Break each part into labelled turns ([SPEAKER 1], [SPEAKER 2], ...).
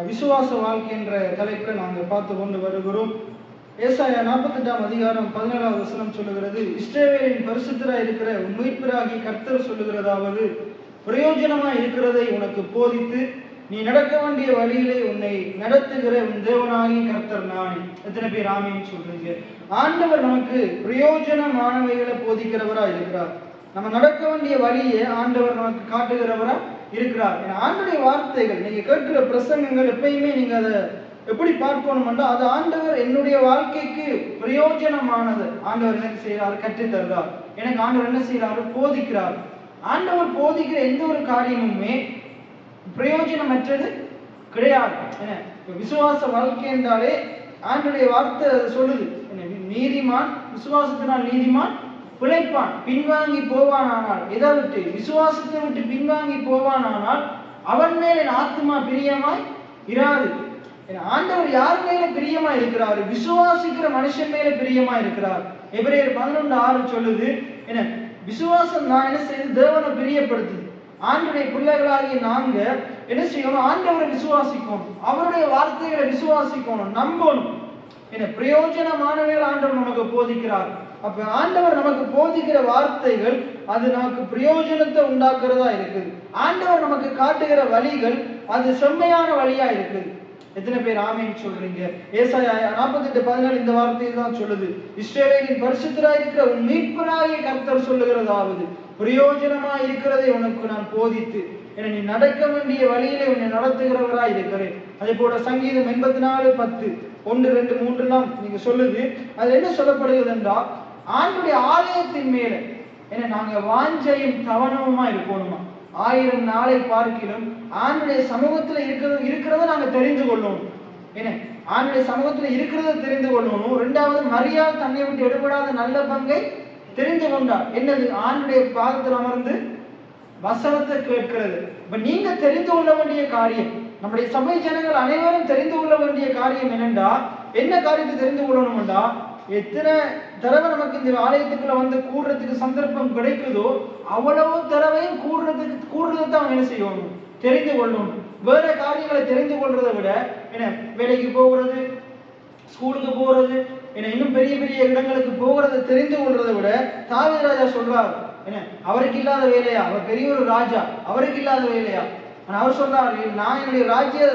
[SPEAKER 1] விசுவாச வாழ்க்கை என்ற தலைப்பில் நாங்கள் பார்த்து கொண்டு வருகிறோம். ஏசாயா 48 அதிகாரம் 17வது வசனம் சொல்லுகிறது, இஸ்ரவேலின் பரிசுத்தராய் இருக்கிற மீட்பராகி கர்த்தர் சொல்லுகிறதாவது, பிரயோஜனமாய் இருக்கிறதை உனக்கு போதித்து நீ நடக்க வேண்டிய வழியிலே உன்னை நடத்துகிற உன் தேவனாகி கர்த்தர் நானே. எத்தனை பேர் ஆமீன் சொல்றீங்க? ஆண்டவர் நமக்கு பிரயோஜனமானவைகளை போதிக்கிறவரா இருக்கிறார். நம்ம நடக்க வேண்டிய வழியை ஆண்டவர் நமக்கு காட்டுகிறவரா இருக்கிறார். ஆண்டவருடைய வார்த்தைகள், நீங்க கேட்கிற பிரசங்கங்கள் எப்பயுமே நீங்க அதை எப்படி பார்க்கணும்னா, அது ஆண்டவர் என்னுடைய வாழ்க்கைக்கு பிரயோஜனமானது ஆண்டவர் என்ன செய்யறாரு, கற்றுத்தருகிறார். எனக்கு ஆண்டவர் என்ன செய்யறாரு, போதிக்கிறார். ஆண்டவர் போதிக்கிற எந்த ஒரு காரியமுமே பிரயோஜனமற்றது கிடையாது. விசுவாச வாழ்க்கை என்றாலே ஆண்டவருடைய வார்த்தை சொல்லுது, நீதிமான் விசுவாசத்தினால் நீதிமான் பிழைப்பான், பின்வாங்கி போவானானால், எதை விட்டு, விசுவாசத்தை விட்டு பின்வாங்கி போவானானால் அவன் மேல் என் ஆத்மா பிரியமாய் இராது. ஆண்டவர் யார் மேல பிரியமா இருக்கிறாரு, விசுவாசிக்கிற மனுஷன் மேல பிரியமா இருக்கிறார். எபிரேயர் 11:6 சொல்லுது, என்ன விசுவாசம் தான் என்ன செய்யுது, தேவனை பிரியப்படுத்துது. ஆண்டவருடைய பிள்ளைகளாகிய நாங்க என்ன செய்யணும், ஆண்டவரை விசுவாசிக்கணும், அவருடைய வார்த்தைகளை விசுவாசிக்கணும், நம்பணும். என்ன பிரயோஜனமானவைகள் ஆண்டவர் நமக்கு போதிக்கிறார். அப்ப ஆண்டவர் நமக்கு போதிக்கிற வார்த்தைகள் அது நமக்கு பிரயோஜனத்தை உண்டாக்குறதா இருக்குது. ஆண்டவர் நமக்கு காட்டுகிற வழிகள் அது செம்மையான வழியா இருக்குது. எத்தனை பேர் ஆமீன் சொல்றீங்க? ஏசாயா 48:17 இந்த வார்த்தையை தான் சொல்லுது, இஸ்ரவேலின் பரிசுத்தராய் இருக்கிற உன் மீட்பராகிய கர்த்தர் சொல்லுகிறதாவது, பிரயோஜனமா இருக்கிறதை உனக்கு நான் போதித்து என நீ நடக்க வேண்டிய வழியிலே உன்னை நடத்துகிறவராய் இருக்கிறேன். அதே போல சங்கீதம் 84:10 1, 2, 3 நீங்க சொல்லுது. அது என்ன சொல்லப்படுகிறது என்றால், ஆண்டுடைய ஆலயத்தின் மேல என்ன நாங்க வாஞ்சையும் கவனமுமா இருக்கணுமா, 1000 நாளை பார்க்கிலும் ஆண்டுடைய சமூகத்துல இருக்கிறத நாங்க தெரிந்து கொள்ளணும். என்ன ஆண்டுடைய சமூகத்துல இருக்கிறத தெரிந்து கொள்ளணும். 2வது, மரியாள் தன்னை விட்டு எடுபடாத நல்ல பங்கை தெரிந்து கொண்டார். என்னது, ஆண்டுடைய பாதத்தில் அமர்ந்து வசனத்தை கேட்கிறது. இப்ப நீங்க தெரிந்து கொள்ள வேண்டிய காரியம், நம்முடைய சபை ஜனங்கள் அனைவரும் தெரிந்து கொள்ள வேண்டிய காரியம் என்னண்டா, என்ன காரியத்தை தெரிந்து கொள்ளணும்டா, எத்தனை தடவை நமக்கு இந்த ஆலயத்துக்குள்ள வந்து கூடுறதுக்கு சந்தர்ப்பம் கிடைக்குதோ அவ்வளவு தடவையும் கூடுறதை தான் என்ன செய்யணும், தெரிந்து கொள்ளணும். வேற காரியங்களை தெரிந்து கொள்றதை விட என்ன வேலைக்கு போகிறது, ஸ்கூலுக்கு போறது, என்ன இன்னும் பெரிய பெரிய இடங்களுக்கு போகிறத தெரிந்து கொள்றதை விட, தாவீது ராஜா சொல்றாரு, என்ன அவருக்கு இல்லாத வேலையா, அவர் பெரிய ஒரு ராஜா, அவருக்கு இல்லாத வேலையா? அவர் சொல்றாரு, நான் என்னுடைய ராஜ்ய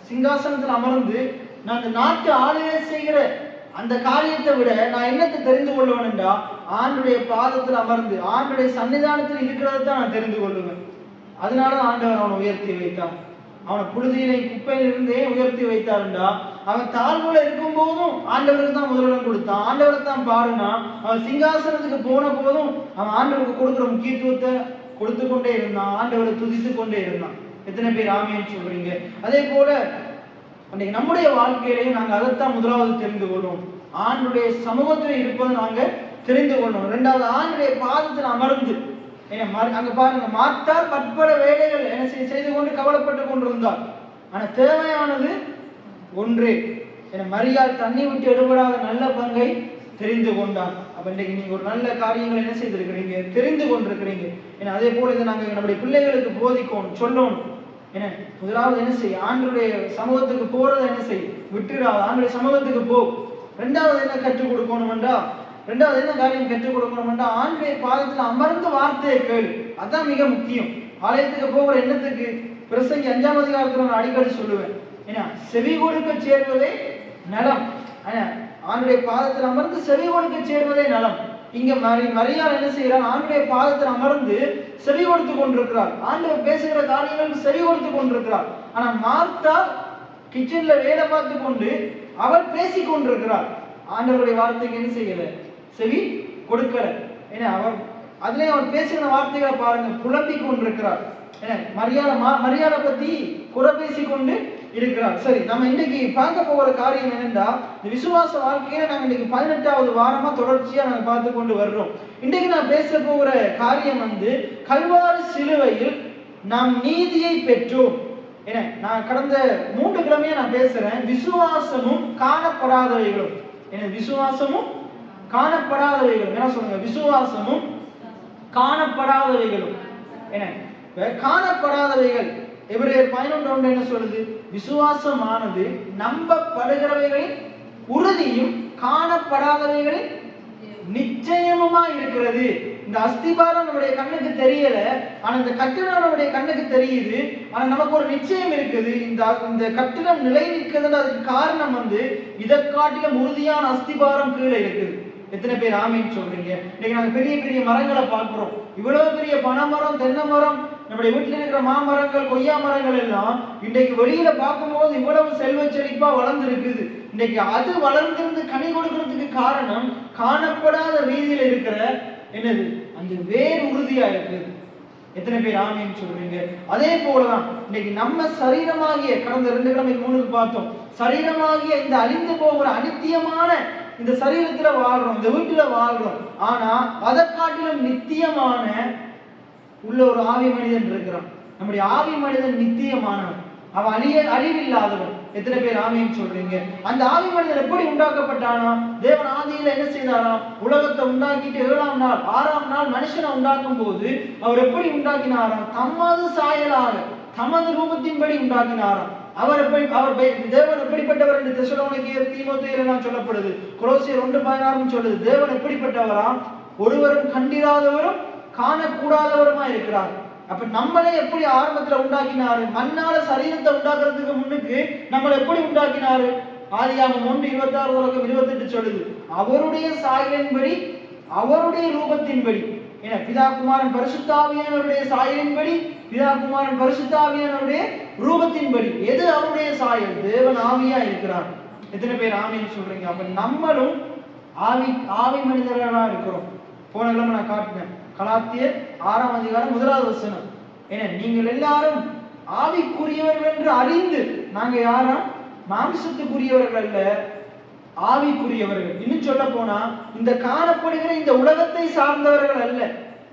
[SPEAKER 1] சிங்காசனத்தில் அமர்ந்து நான் இந்த நாட்டு ஆளுகை செய்கிற அந்த காரியத்தை விட நான் என்னத்தை தெரிந்து கொள்வேன் என்றா, ஆண்டுடைய பாதத்தில் அமர்ந்து ஆண்டுடைய சன்னிதானத்தில் இருக்கிறத தான் நான் தெரிந்து கொள்ளுவேன். அதனால ஆண்டவர் அவனை உயர்த்தி வைத்தான். அவனை புழுதியிலே குப்பையில இருந்தே உயர்த்தி வைத்தாருண்டா, அவன் தாழ்வுல இருக்கும் போதும் ஆண்டவருக்கு தான் முதலிடம் கொடுத்தான், ஆண்டவருக்கு தான் பாருனா. அவன் சிங்காசனத்துக்கு போன போதும் அவன் ஆண்டவருக்கு கொடுக்குற முக்கியத்துவத்தை கொடுத்து கொண்டே இருந்தான், ஆண்டவரை துதித்து கொண்டே இருந்தான். எத்தனை பேர் ஆமீன் சொல்றீங்க? அதே போல அன்றைக்கு நம்முடைய வாழ்க்கையிலேயே நாங்கள் அதைத்தான் முதலாவது தெரிந்து கொள்வோம், ஆண்டுடைய சமூகத்தில் இருப்பதை நாங்க தெரிந்து கொள்ளணும். 2வது, ஆண்டுடைய பாதத்தில் அமர்ந்து அங்க பாருங்க, மாற்றார் பற்பல வேலைகள் என்ன செய்து கொண்டு கவலைப்பட்டு கொண்டிருந்தார். ஆனா தேவையானது ஒன்றே, மரியாள் தண்ணி விட்டு எடுபடாத நல்ல பங்கை தெரிந்து கொண்டான். அப்ப இன்னைக்கு நீங்க ஒரு நல்ல காரியங்களை என்ன செய்திருக்கிறீங்க, தெரிந்து கொண்டிருக்கிறீங்க. ஏன்னா அதே போல இதை நாங்க நம்முடைய பிள்ளைகளுக்கு போதிக்கணும், சொல்லணும். என்ன முதலாவது என்ன செய்ய, ஆண்டுடைய சமூகத்துக்கு போறதை என்ன செய்ய விட்டுடாது, ஆண்டுடைய சமூகத்துக்கு போ. 2வது என்ன கற்றுக் கொடுக்கணும்டா, 2வது என்ன காரியம் கற்றுக் கொடுக்கணும்டா, ஆண்டுடைய பாதத்தில் அமர்ந்து வார்த்தையை கேளு. அதான் மிக முக்கியம். ஆலயத்துக்கு போகிற எண்ணத்துக்கு பிரசங்கி 5ஆம் அதிகாரத்துல நான் அடிக்கடி சொல்லுவேன், ஏன்னா செவி கொடுக்க சேர்வதே நலம். ஆண்டுடைய பாதத்தில் அமர்ந்து செவி கொடுக்க சேர்வதே நலம். இங்க மரியாள் என்ன செய்யறார், ஆண்டுடைய பாதத்தில் அமர்ந்து செவி கொடுத்து கொண்டிருக்கிறார், ஆண்டவர் பேசுகிற காரியங்களுக்கு செவி கொடுத்து கொண்டிருக்கிறார். ஆனா மார்த்தா கிச்சன்ல வேலை பார்த்து கொண்டு அவர் பேசி கொண்டிருக்கிறார், ஆண்டவருடைய வார்த்தைக்கு என்ன செய்யல, செவி கொடுக்கல. ஏன்னா அதுலயே அவர் பேசுகிற வார்த்தைகளை பாருங்க, புலம்பி கொண்டிருக்கிறார். மரியாதை பத்தி குறை பேசி கொண்டு இருக்கிறார். சரி, நம்ம இன்னைக்கு பார்க்க போகிற காரியம் என்னன்னா, இந்த விசுவாச வாழ்க்கையில நாங்க இன்னைக்கு 18வது வாரமா தொடர்ச்சியா நாங்க பார்த்து கொண்டு வர்றோம். இன்னைக்கு நான் பேச போகிற காரியம் கல்வாரி சிலுவையில் நாம் நீதியை பெற்றோம். நான் கடந்த 3 கிழமையா நான் பேசுறேன், விசுவாசமும் காணப்படாதவைகளும். விசுவாசமும் காணப்படாதவைகளும் என்ன சொல்லுங்க, விசுவாசமும் காணப்படாதவைகளும். காணப்படாதவைகள் எபிரேயர் 11:1 என்ன சொல்லுது? விசுவாசமானது நம்பப்படுகிறவைகளின் உறுதியும் காணப்படாதவைகளின் நிச்சயமுமா இருக்கிறது. இந்த அஸ்திபாரம் நம்முடைய கண்ணுக்கு தெரியல, ஆனா இந்த கட்டிடம் நம்முடைய கண்ணுக்கு தெரியுது. ஆனா நமக்கு ஒரு நிச்சயம் இருக்குது, இந்த கட்டிடம் நிலை நிற்கிறதுன்னு. அதுக்கு காரணம் இதை காட்டிலும் உறுதியான அஸ்திபாரம் கீழே இருக்குது. எத்தனை பேர் ஆமீன் சொல்றீங்க? இன்னைக்கு நாங்க பெரிய பெரிய மரங்களை பார்க்கிறோம். இவ்வளவு பெரிய பனைமரம், தென்னை மரம், நம்முடைய வீட்டில் இருக்கிற மாமரங்கள், கொய்யா மரங்கள் எல்லாம் இன்றைக்கு வெளியில பார்க்கும்போது இவ்வளவு செல்வ செழிப்பா வளர்ந்து இருக்குது. இன்னைக்கு அது வளர்ந்திருந்து கனி கொடுக்கறதுக்கு காரணம் காணப்படாத ரீதியில இருக்கிற என்னது? அந்த வேர் உறுதியா இருக்குது. எத்தனை பேர் ஆமீன் சொல்றீங்க? அதே போலதான் இன்னைக்கு நம்ம சரீரமாகிய, கடந்த 2 கிழமைக்கு முன்னுக்கு பார்த்தோம், சரீரமாகிய இந்த அழிந்து போகிற அனித்தியமான இந்த சரீரத்துல வாழ்றோம், இந்த வீட்டுல வாழ்றோம். ஆனா அதை காட்டிலும் நித்தியமான உள்ள ஒரு ஆவி மனிதன் இருக்கிறான். நம்முடைய ஆவி மனிதன் நித்தியமானவன், அவன் அழிவில்லாதவன். எத்தனை பேர் ஆமீன் சொல்றீங்க? அந்த ஆவி மனிதன் எப்படி உண்டாக்கப்பட்டானா? தேவன் ஆதியில என்ன செய்தாராம்? உலகத்தை உண்டாக்கிட்டு 7ஆம் நாள் 6ஆம் நாள் மனுஷனை உண்டாக்கும் போது அவர் எப்படி உண்டாக்கினாராம்? தமது சாயலாக, தமது ரூபத்தின்படி உண்டாக்கினாராம். தேவன் எப்படிப்பட்டவர் என்று தெசலோனிக்கேயர், தீமோத்தேயுல சொல்லப்படுது. கொலோசியர் 1:16 சொல்லுது, தேவன் எப்படிப்பட்டவராம்? ஒருவரும் கண்டிராதவரும் காணக்கூடாதவருமா இருக்கிறார். அப்ப நம்மளே எப்படி ஆரம்பத்துல உண்டாக்கினாரு? மண்ணால சரீரத்தை உண்டாக்குறதுக்கு முன்னுக்கு நம்மளை எப்படி உண்டாக்கினாரு? ஆதியாகமம் 1:26-28 சொல்லுது, அவருடைய சாயலின்படி, அவருடைய ரூபத்தின்படி. ஏன்னா பிதா குமாரன் பரிசுத்தாவியானவருடைய சாயலின்படி, பிதா குமாரன் பரிசுத்தாவியானவருடைய ரூபத்தின்படி. எது அவருடைய சாயல்? தேவன் ஆவியா இருக்கிறார். எத்தனை பேர் ஆவின்னு சொல்றீங்க? அப்ப நம்மளும் ஆவி மனிதர்களா இருக்கிறோம். போன கிழமை நான் காட்டினேன், கலாத்தியர் 6ஆம் அதிகாரம் 1வது வசனம். ஏன்னா நீங்கள் எல்லாரும் ஆவிக்குரியவர்கள் என்று அறிந்து, நாங்க யாரா? மாம்சத்துக்குரியவர்கள் அல்ல, ஆவிக்குரியவர்கள். இன்னும் சொல்ல போனா இந்த காணப்படுகிற இந்த உலகத்தை சார்ந்தவர்கள் அல்ல,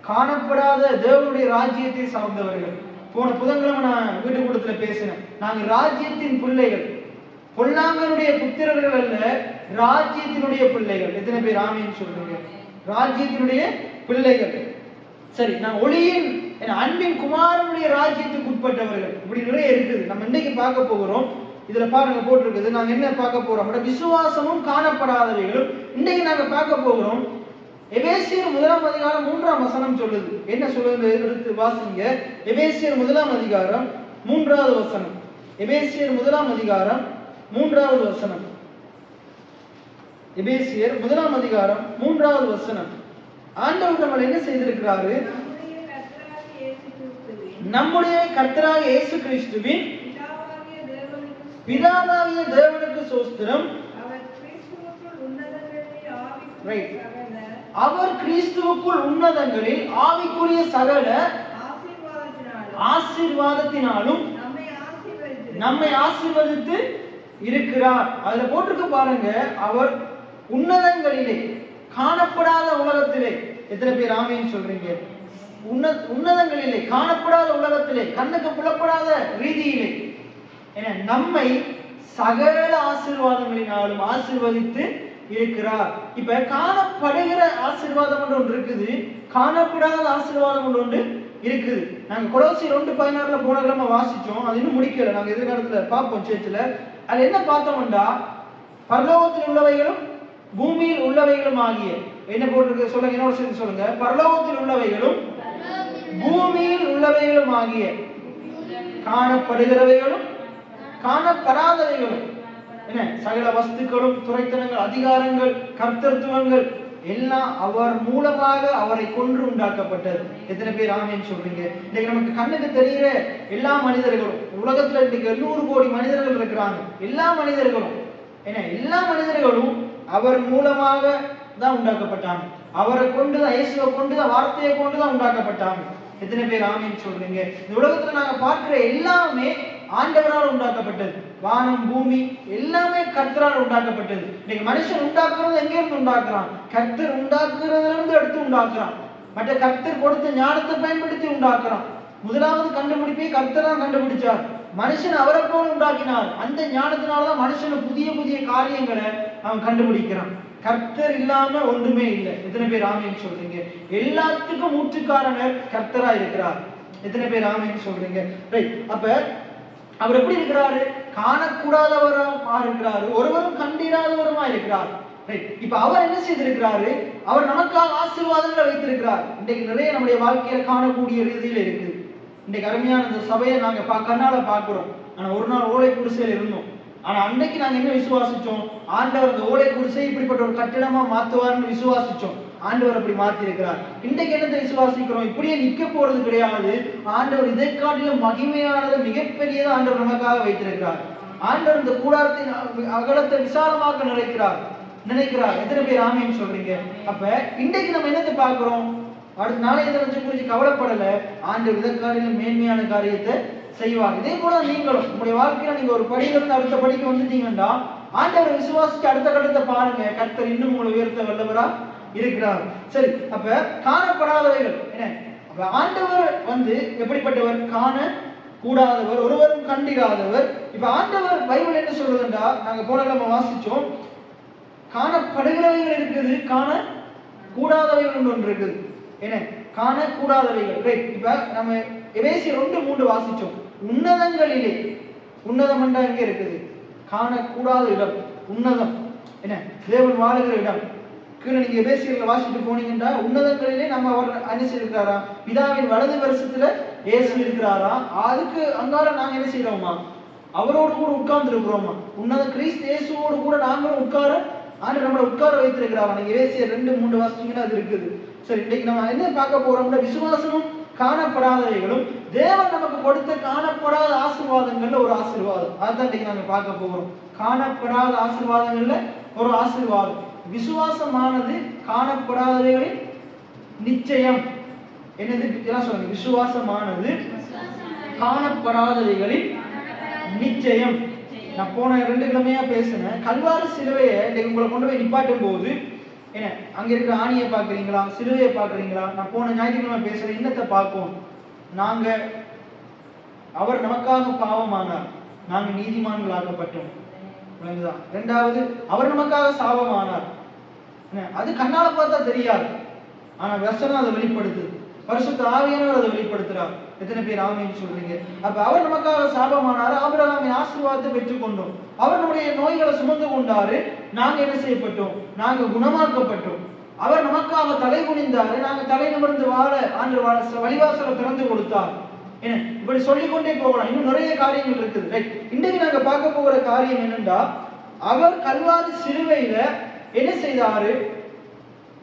[SPEAKER 1] காணப்படாத தேவனுடைய ராஜ்யத்தை சார்ந்தவர்கள். போன புதன்கிழமை நான் வீட்டுக்கூடத்துல பேசினேன், நாங்க ராஜ்யத்தின் பிள்ளைகள், பொல்லாங்கனுடைய புத்திரர்கள் அல்ல, ராஜ்யத்தினுடைய பிள்ளைகள். எத்தனை பேர் ஆமீன் சொல்றீங்க? ராஜ்யத்தினுடைய பிள்ளைகள். சரி, நான் ஒளியின் அன்பின் குமாரனுடைய ராஜ்யத்துக்கு உட்பட்டவர்கள். இப்படி நிறைய இருக்குது. நம்ம இன்னைக்கு பார்க்க போகிறோம். இதுல பாருங்க போட்டிருக்குது, நாங்க என்ன பார்க்க போறோம்? விசுவாசமும் காணப்படாதவைகளும். இன்னைக்கு நாங்க பார்க்க போகிறோம். எபேசியர் 1ஆம் அதிகாரம் 3ஆம் வசனம் சொல்லுது. என்ன சொல்லுது? எடுத்து வாசிங்க. எபேசியர் 1ஆம் அதிகாரம் 3வது வசனம். எபேசியர் 1ஆம் அதிகாரம் 3வது வசனம். எபேசியர் 1ஆம் அதிகாரம் 3வது வசனம். ஆண்டவர் நம்மளை என்ன செய்திருக்கிறாரு? நம்முடைய கர்த்தராகிய இயேசு கிறிஸ்துவின் பிதாவாகிய தேவனுக்கு ஸ்தோத்திரம். அவர் கிறிஸ்துவுக்குள் உன்னதங்களில் ஆவிக்குரிய சகல ஆசீர்வாதத்தினாலும் நம்மை ஆசீர்வதித்து இருக்கிறார். அதுல போட்டிருக்கு பாருங்க, அவர் உன்னதங்களிலே, காணப்படாத உலகத்திலே. எத்தனை பேர் ஆமீன் சொல்றீங்க? உன்னதங்களிலே, காணப்படாத உலகத்திலே, கண்ணுக்கு புலப்படாத ரீதியிலே நம்மை சகல ஆசீர்வாதங்களினாலும் ஆசீர்வதித்து இருக்கிறார். இப்ப காணப்படுகிற ஆசீர்வாதம் ஒன்று இருக்குது, காணப்படாத ஆசீர்வாதம் ஒன்று இருக்குது. நாங்க கொலோசியர் 2:16 போன கிழமை வாசிச்சோம், அது இன்னும் முடிக்கல. நாங்க எதிர்காலத்துல பார்ப்போம் சேர்ச்சில. அது என்ன பார்த்தோம்டா, பரலோகத்தில் உள்ளவைகளும் பூமியில் உள்ளவைகளும் ஆகிய, என்ன போட்டிருக்கு சொல்லுங்க, என்னோட சேர்த்து சொல்லுங்க. பரலோகத்தில் உள்ளவைகளும் பூமியில் உள்ளவைகளும் ஆகிய, காணப்படுகிறவைகளும் காணப்படாதவைகளும், என்ன சகல வஸ்துக்களும், துரைத்தனங்கள், அதிகாரங்கள், கர்த்தத்துவங்கள் எல்லாம் அவர் மூலமாக, அவரை கொன்று உண்டாக்கப்பட்டது. எத்தனை பேர் ஆமீன் சொல்றீங்க? இன்னைக்கு நமக்கு கண்ணுக்கு தெரிகிற எல்லா மனிதர்களும், உலகத்துல இன்னைக்கு 800 கோடி மனிதர்கள் இருக்கிறாங்க. எல்லா மனிதர்களும் எல்லா மனிதர்களும் அவர் மூலமாக தான் உண்டாக்கப்பட்டாங்க. அவரை கொண்டுதான், இயேசுவை கொண்டுதான், வார்த்தையை கொண்டுதான் உண்டாக்கப்பட்டாங்க. எத்தனை பேர் ஆமீன் சொல்றீங்க? இந்த உலகத்துல நாங்க பார்க்கிற எல்லாமே ஆண்டவரால் உண்டாக்கப்பட்டது. வானம் பூமி எல்லாமே கர்த்தரால் உண்டாக்கப்பட்டது. இன்னைக்கு மனுஷன் உண்டாக்குறது எங்க இருந்து உண்டாக்குறான்? கர்த்தர் உண்டாக்குறதுல இருந்து எடுத்து உண்டாக்குறான். மற்ற கர்த்தர் கொடுத்த ஞானத்தை பயன்படுத்தி உண்டாக்குறான். முதலாவது கண்டுபிடிப்பை கர்த்தர் தான் கண்டுபிடிச்சார். மனுஷன் அவரை போல உண்டாக்கினார். அந்த ஞானத்தினாலதான் மனுஷன் புதிய புதிய காரியங்களை அவன் கண்டுபிடிக்கிறான். கர்த்தர் இல்லாம ஒன்றுமே இல்லை. எத்தனை பேர் ஆமீன் சொல்றீங்க? எல்லாத்துக்கும் ஊற்றுக்காரனர் கர்த்தரா இருக்கிறார். எத்தனை பேர் ஆமென் சொல்றீங்க? ரைட். அப்ப அவர் எப்படி இருக்கிறாரு? காணக்கூடாதவரமா இருக்கிறாரு, ஒருவரும் கண்டிராதவருமா இருக்கிறார். இப்ப அவர் என்ன செய்திருக்கிறாரு? அவர் நமக்காக ஆசீர்வாதங்களை வைத்திருக்கிறார். இன்றைக்கு நிறைய நம்முடைய வாழ்க்கையில காணக்கூடிய ரீதியில இருக்கு. இன்றைக்கு அருமையான இந்த சபையை நாங்க கண்ணால பார்க்கிறோம். ஆனா ஒரு நாள் ஓலை குடிசையில் இருந்தோம். ஆனா அன்னைக்கு நாங்க என்ன விசுவாசிச்சோம்? ஆண்டவர் இந்த ஓலை குடிசை இப்படிப்பட்ட ஒரு கட்டிடமா மாத்துவார்னு விசுவாசிச்சோம். ஆண்டவர் அப்படி மாத்தி இருக்கிறார். இன்றைக்கு என்னத்தை விசுவாசிக்கிறோம்? இப்படியே நிக்க போறது கிடையாது. ஆண்டவர் இதை காட்டிலும் மகிமையானது, மிகப்பெரியதை ஆண்டவர் நமக்காக வைத்திருக்கிறார். ஆண்டவர் இந்த கூடாரத்தின் அகலத்தை விசாலமாக நினைக்கிறார். எத்தனை பேர் ஆமென் சொல்றீங்க? அப்ப இன்றைக்கு நம்ம என்னத்தை பார்க்கிறோம்? அடுத்த நாளைய தினத்தை குறித்து கவலைப்படல. ஆண்டவர் இதற்காரிலும் மேன்மையான காரியத்தை செய்வார். இதே போல நீங்களும் உங்களுடைய வாழ்க்கையில நீங்க ஒரு படியிலிருந்து அடுத்த படிக்கு வந்துட்டீங்கன்னா, ஆண்டவரை விசுவாசிச்சு அடுத்த கட்டத்தை பாருங்க. கர்த்தர் இன்னும் உங்களை உயர்த்த வல்லவரா இருக்கிறார். சரி, அப்ப காணப்படாதவைகள் என்ன? அப்ப ஆண்டவர் எப்படிப்பட்டவர்? காண கூடாதவர், ஒருவரும் கண்டிராதவர். இப்ப ஆண்டவர் பைபிள் என்ன சொல்றதுண்டா, நாங்க போன நம்ம வாசிச்சோம், காணப்படுகிறவைகள் இருக்குது, காண கூடாதவைகள் ஒன்று இருக்குது. என்ன? காணக்கூடாதவைகள். ரைட். இப்ப நம்ம எபேசியர் 2:3 வாசிச்சோம். உன்னதங்களிலே, உன்னதம் என்றா எங்க இருக்குது? காணக்கூடாத இடம், உன்னதம். என்ன? தேவன் வாழுகிற இடம். கீழே நீங்க எபேசியர்ல வாசிட்டு போனீங்கன்னா, உன்னதங்களிலே நம்ம அவர் அனுசரிக்கிறாரா? பிதாவின் வலது வருஷத்துல இயேசு இருக்கிறாரா? அதுக்கு அங்கால நாங்க என்ன செய்யறோமா? அவரோடு கூட உட்கார்ந்து இருக்கிறோமா? உன்னத கிறிஸ்து இயேசுவோடு கூட நாங்களும் உட்கார ஆண்டு நம்மளை உட்கார வைத்திருக்கிறாரா? நீங்க எபேசியர் 2:3 வாசிச்சீங்கன்னா அது இருக்குது. சரி, இன்னைக்கு நம்ம என்ன பார்க்க போறோம்னா, விசுவாசமும் காணப்படாதவைகளும் தேவன் நமக்கு கொடுத்த காணப்படாத ஆசீர்வாதங்கள்ல ஒரு ஆசீர்வாதம். அதான் இன்னைக்கு நாங்க பார்க்க போகிறோம். காணப்படாத ஆசீர்வாதங்கள்ல ஒரு ஆசீர்வாதம். விசுவாசமானது காணப்படாதவைகளின் நிச்சயம். என்னது? இதெல்லாம் சொல்லுங்க. விசுவாசமானது காணப்படாதவைகளின் நிச்சயம். நான் போன 2 கிழமையா பேசினேன். கல்வாரி சிலுவையை உங்களை கொண்டு போய் நிப்பாட்டும் போது என்ன, அங்க இருக்கிற ஆணியை பாக்குறீங்களா, சிலுவையை பாக்குறீங்களா? நான் போன ஞாயிற்றுக்கிழமை பேசுறேன். என்னத்தை பார்ப்போம்? நாங்க அவர் நமக்காக பாவமானார், நாங்க நீதிமான்கள் ஆக்கப்பட்டோம். இரண்டாவது, அவர் நமக்காக சாபமானார். அது கண்ணால பார்த்தா தெரியாது, ஆனா வசனம் அதை வெளிப்படுத்துது. பரிசுத்த ஆவியானவர் அதை வெளிப்படுத்துறார். எத்தனை பேர் ஆமென் சொல்றீங்க? அப்ப அவர் நமக்காக சாபமானாரு, ஆபிரகாமின் ஆசீர்வாதத்தை பெற்றுக் கொண்டோம். அவர் நம்முடைய நோய்களை சுமந்து கொண்டாரு, நாங்க என்ன செய்யப்பட்டோம்? நாங்க குணமாக்கப்பட்டோம். அவர் நமக்காக தலை குனிந்தாரு, நாங்க தலை நிமிர்ந்து வாழ ஆண்டு வழிவாசலை திறந்து கொடுத்தார். என்ன, இப்படி சொல்லிக்கொண்டே போகலாம். இன்னும் நிறைய காரியங்கள் இருக்குது. ரைட். இன்றைக்கு நாங்க பார்க்க போகிற காரியம் என்னன்னா, அவர் கல்வாரி சிலுவையில என்ன செய்தாரு?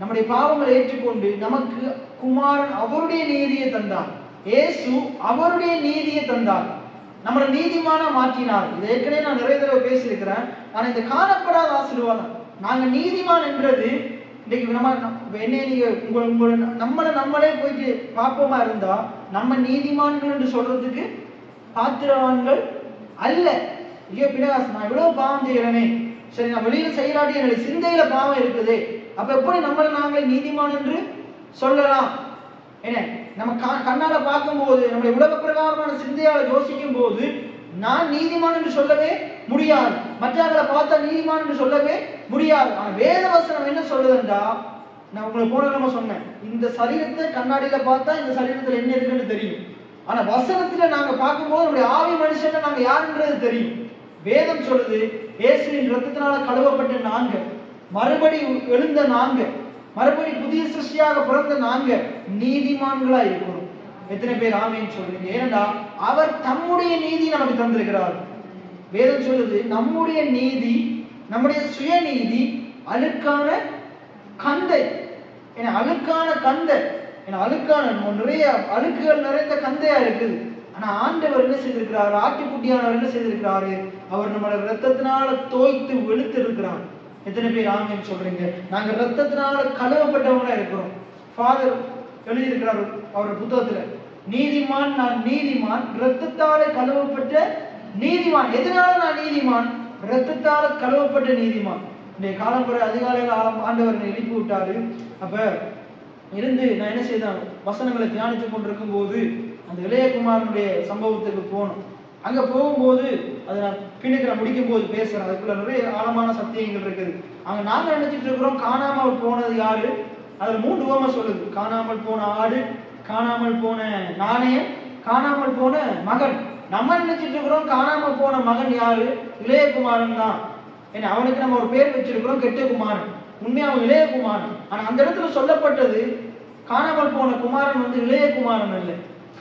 [SPEAKER 1] நம்முடைய பாவங்களை ஏற்றுக்கொண்டு நமக்கு குமாரன் அவருடைய நீதியை தந்தார். இயேசு அவருடைய நீதியை தந்தார், நம்மளை நீதிமான மாற்றினார். இதை ஏற்கனவே நான் நிறைய தடவை பேசியிருக்கிறேன். ஆனா இந்த காணப்படாத ஆசீர்வாதம், நாங்க நீதிமான் என்றது இன்னைக்கு நம்ம என்ன, நீங்க நம்மளே போயிட்டு பார்ப்போமா இருந்தா, நம்ம நீதிமான்கள் என்று சொல்றதுக்கு பாத்திரவான்கள் அல்ல. ஐயோ பினகாஸ், நான் இவ்வளவு பாவம் செய்யறேனே, சரி நான் வெளியில செய்யறாட்டி என்னுடைய சிந்தையில பாவம் இருக்குது, அப்ப எப்படி நாங்களே நீதிமான் என்று சொல்லலாம்? என்ன, நம்ம கண்ணால பார்க்கும் போது, நம்முடைய உலக பிரகாரமான சிந்தையால யோசிக்கும் போது நான் நீதிமான் என்று சொல்லவே முடியாது, மற்றவர்களை பார்த்தா நீதிமான் என்று சொல்லவே முடியாது. ஆனா வேத வசனம் என்ன சொல்லுதுன்றா, நான் உங்களுக்கு போன நம்ம சொன்னேன், இந்த சரீரத்தை கண்ணாடியில பார்த்தா இந்த சரீரத்துல என்ன இருக்குன்னு தெரியும். ஆனா வசனத்துல நாங்க பார்க்கும்போது நம்முடைய ஆவி மனுஷன் நாங்க யாருன்றது தெரியும். வேதம் சொல்லுது, இயேசுவின் ரத்தத்தினால கழுவப்பட்ட நாங்க, மறுபடி எழுந்த நாங்க, மறுபடி புதிய சிருஷ்டியாக பிறந்த நாங்க நீதிமான்களா இருக்கிறோம். எத்தனை பேர் ஆமென் சொல்றீங்க? ஏனென்றா அவர் தம்முடைய நீதி நமக்கு தந்திருக்கிறார். வேதம் சொல்லுது, நம்முடைய நீதி, நம்முடைய சுயநீதி அழுக்கான கந்தை. ஏன்னா அழுக்கான கந்தை, ஏன்னா அழுக்கான நிறைய அழுக்குகள் நிறைந்த கந்தையா இருக்குது. ஆனா ஆண்டவர் என்ன செய்திருக்கிறார்? ஆட்டுக்குட்டியானவர் என்ன செய்திருக்கிறாரு? அவர் நம்மளோட ரத்தத்தினால தோய்த்து வெளுத்து இருக்கிறார். எத்தனை பேர் ஆமென் சொல்றீங்க? நாங்க ரத்தத்தினால கழுவப்பட்டவங்களா இருக்கிறோம். ஃபாதர் எழுதியிருக்கிறார் அவர் புத்தகத்துல, நீதிமான், நான் நீதிமான், ரத்தத்தால கழுவப்பட்ட நீதிமான். எதனால நான் நீதிமான்? ரத்தத்தால கழுவப்பட்ட நீதிமான். இந்த காலம்புற அதிகாலையில் ஆண்டவர் எழுப்பி விட்டாரு. அப்ப இருந்து நான் என்ன செய்தேன்? வசனங்களை தியானித்து கொண்டிருக்கும் போது அந்த இளையகுமாரனுடைய சம்பவத்துக்கு போனோம். அங்க போகும்போது அதை நான் பின்னுக்கு முடிக்கும் போது பேசுறேன். அதுக்குள்ள நிறைய ஆழமான சத்தியங்கள் இருக்குது. அங்க நாங்க நினைச்சிட்டு இருக்கிறோம், காணாமல் போனது யாரு? அதுல 3 உவமை சொல்லுது. காணாமல் போன ஆடு, காணாமல் போன நாணயம், காணாமல் போன மகன். நம்ம நினைச்சிட்டு இருக்கிறோம் காணாமல் போன மகன் யாரு? இளையகுமாரன் தான். ஏன்னா அவனுக்கு நம்ம ஒரு பேர் வச்சிருக்கிறோம் கெட்ட குமாரன். உண்மையா அவன் இளையகுமாரன். ஆனா அந்த இடத்துல சொல்லப்பட்டது காணாமல் போன குமாரன் வந்து இளையகுமாரன் அல்ல.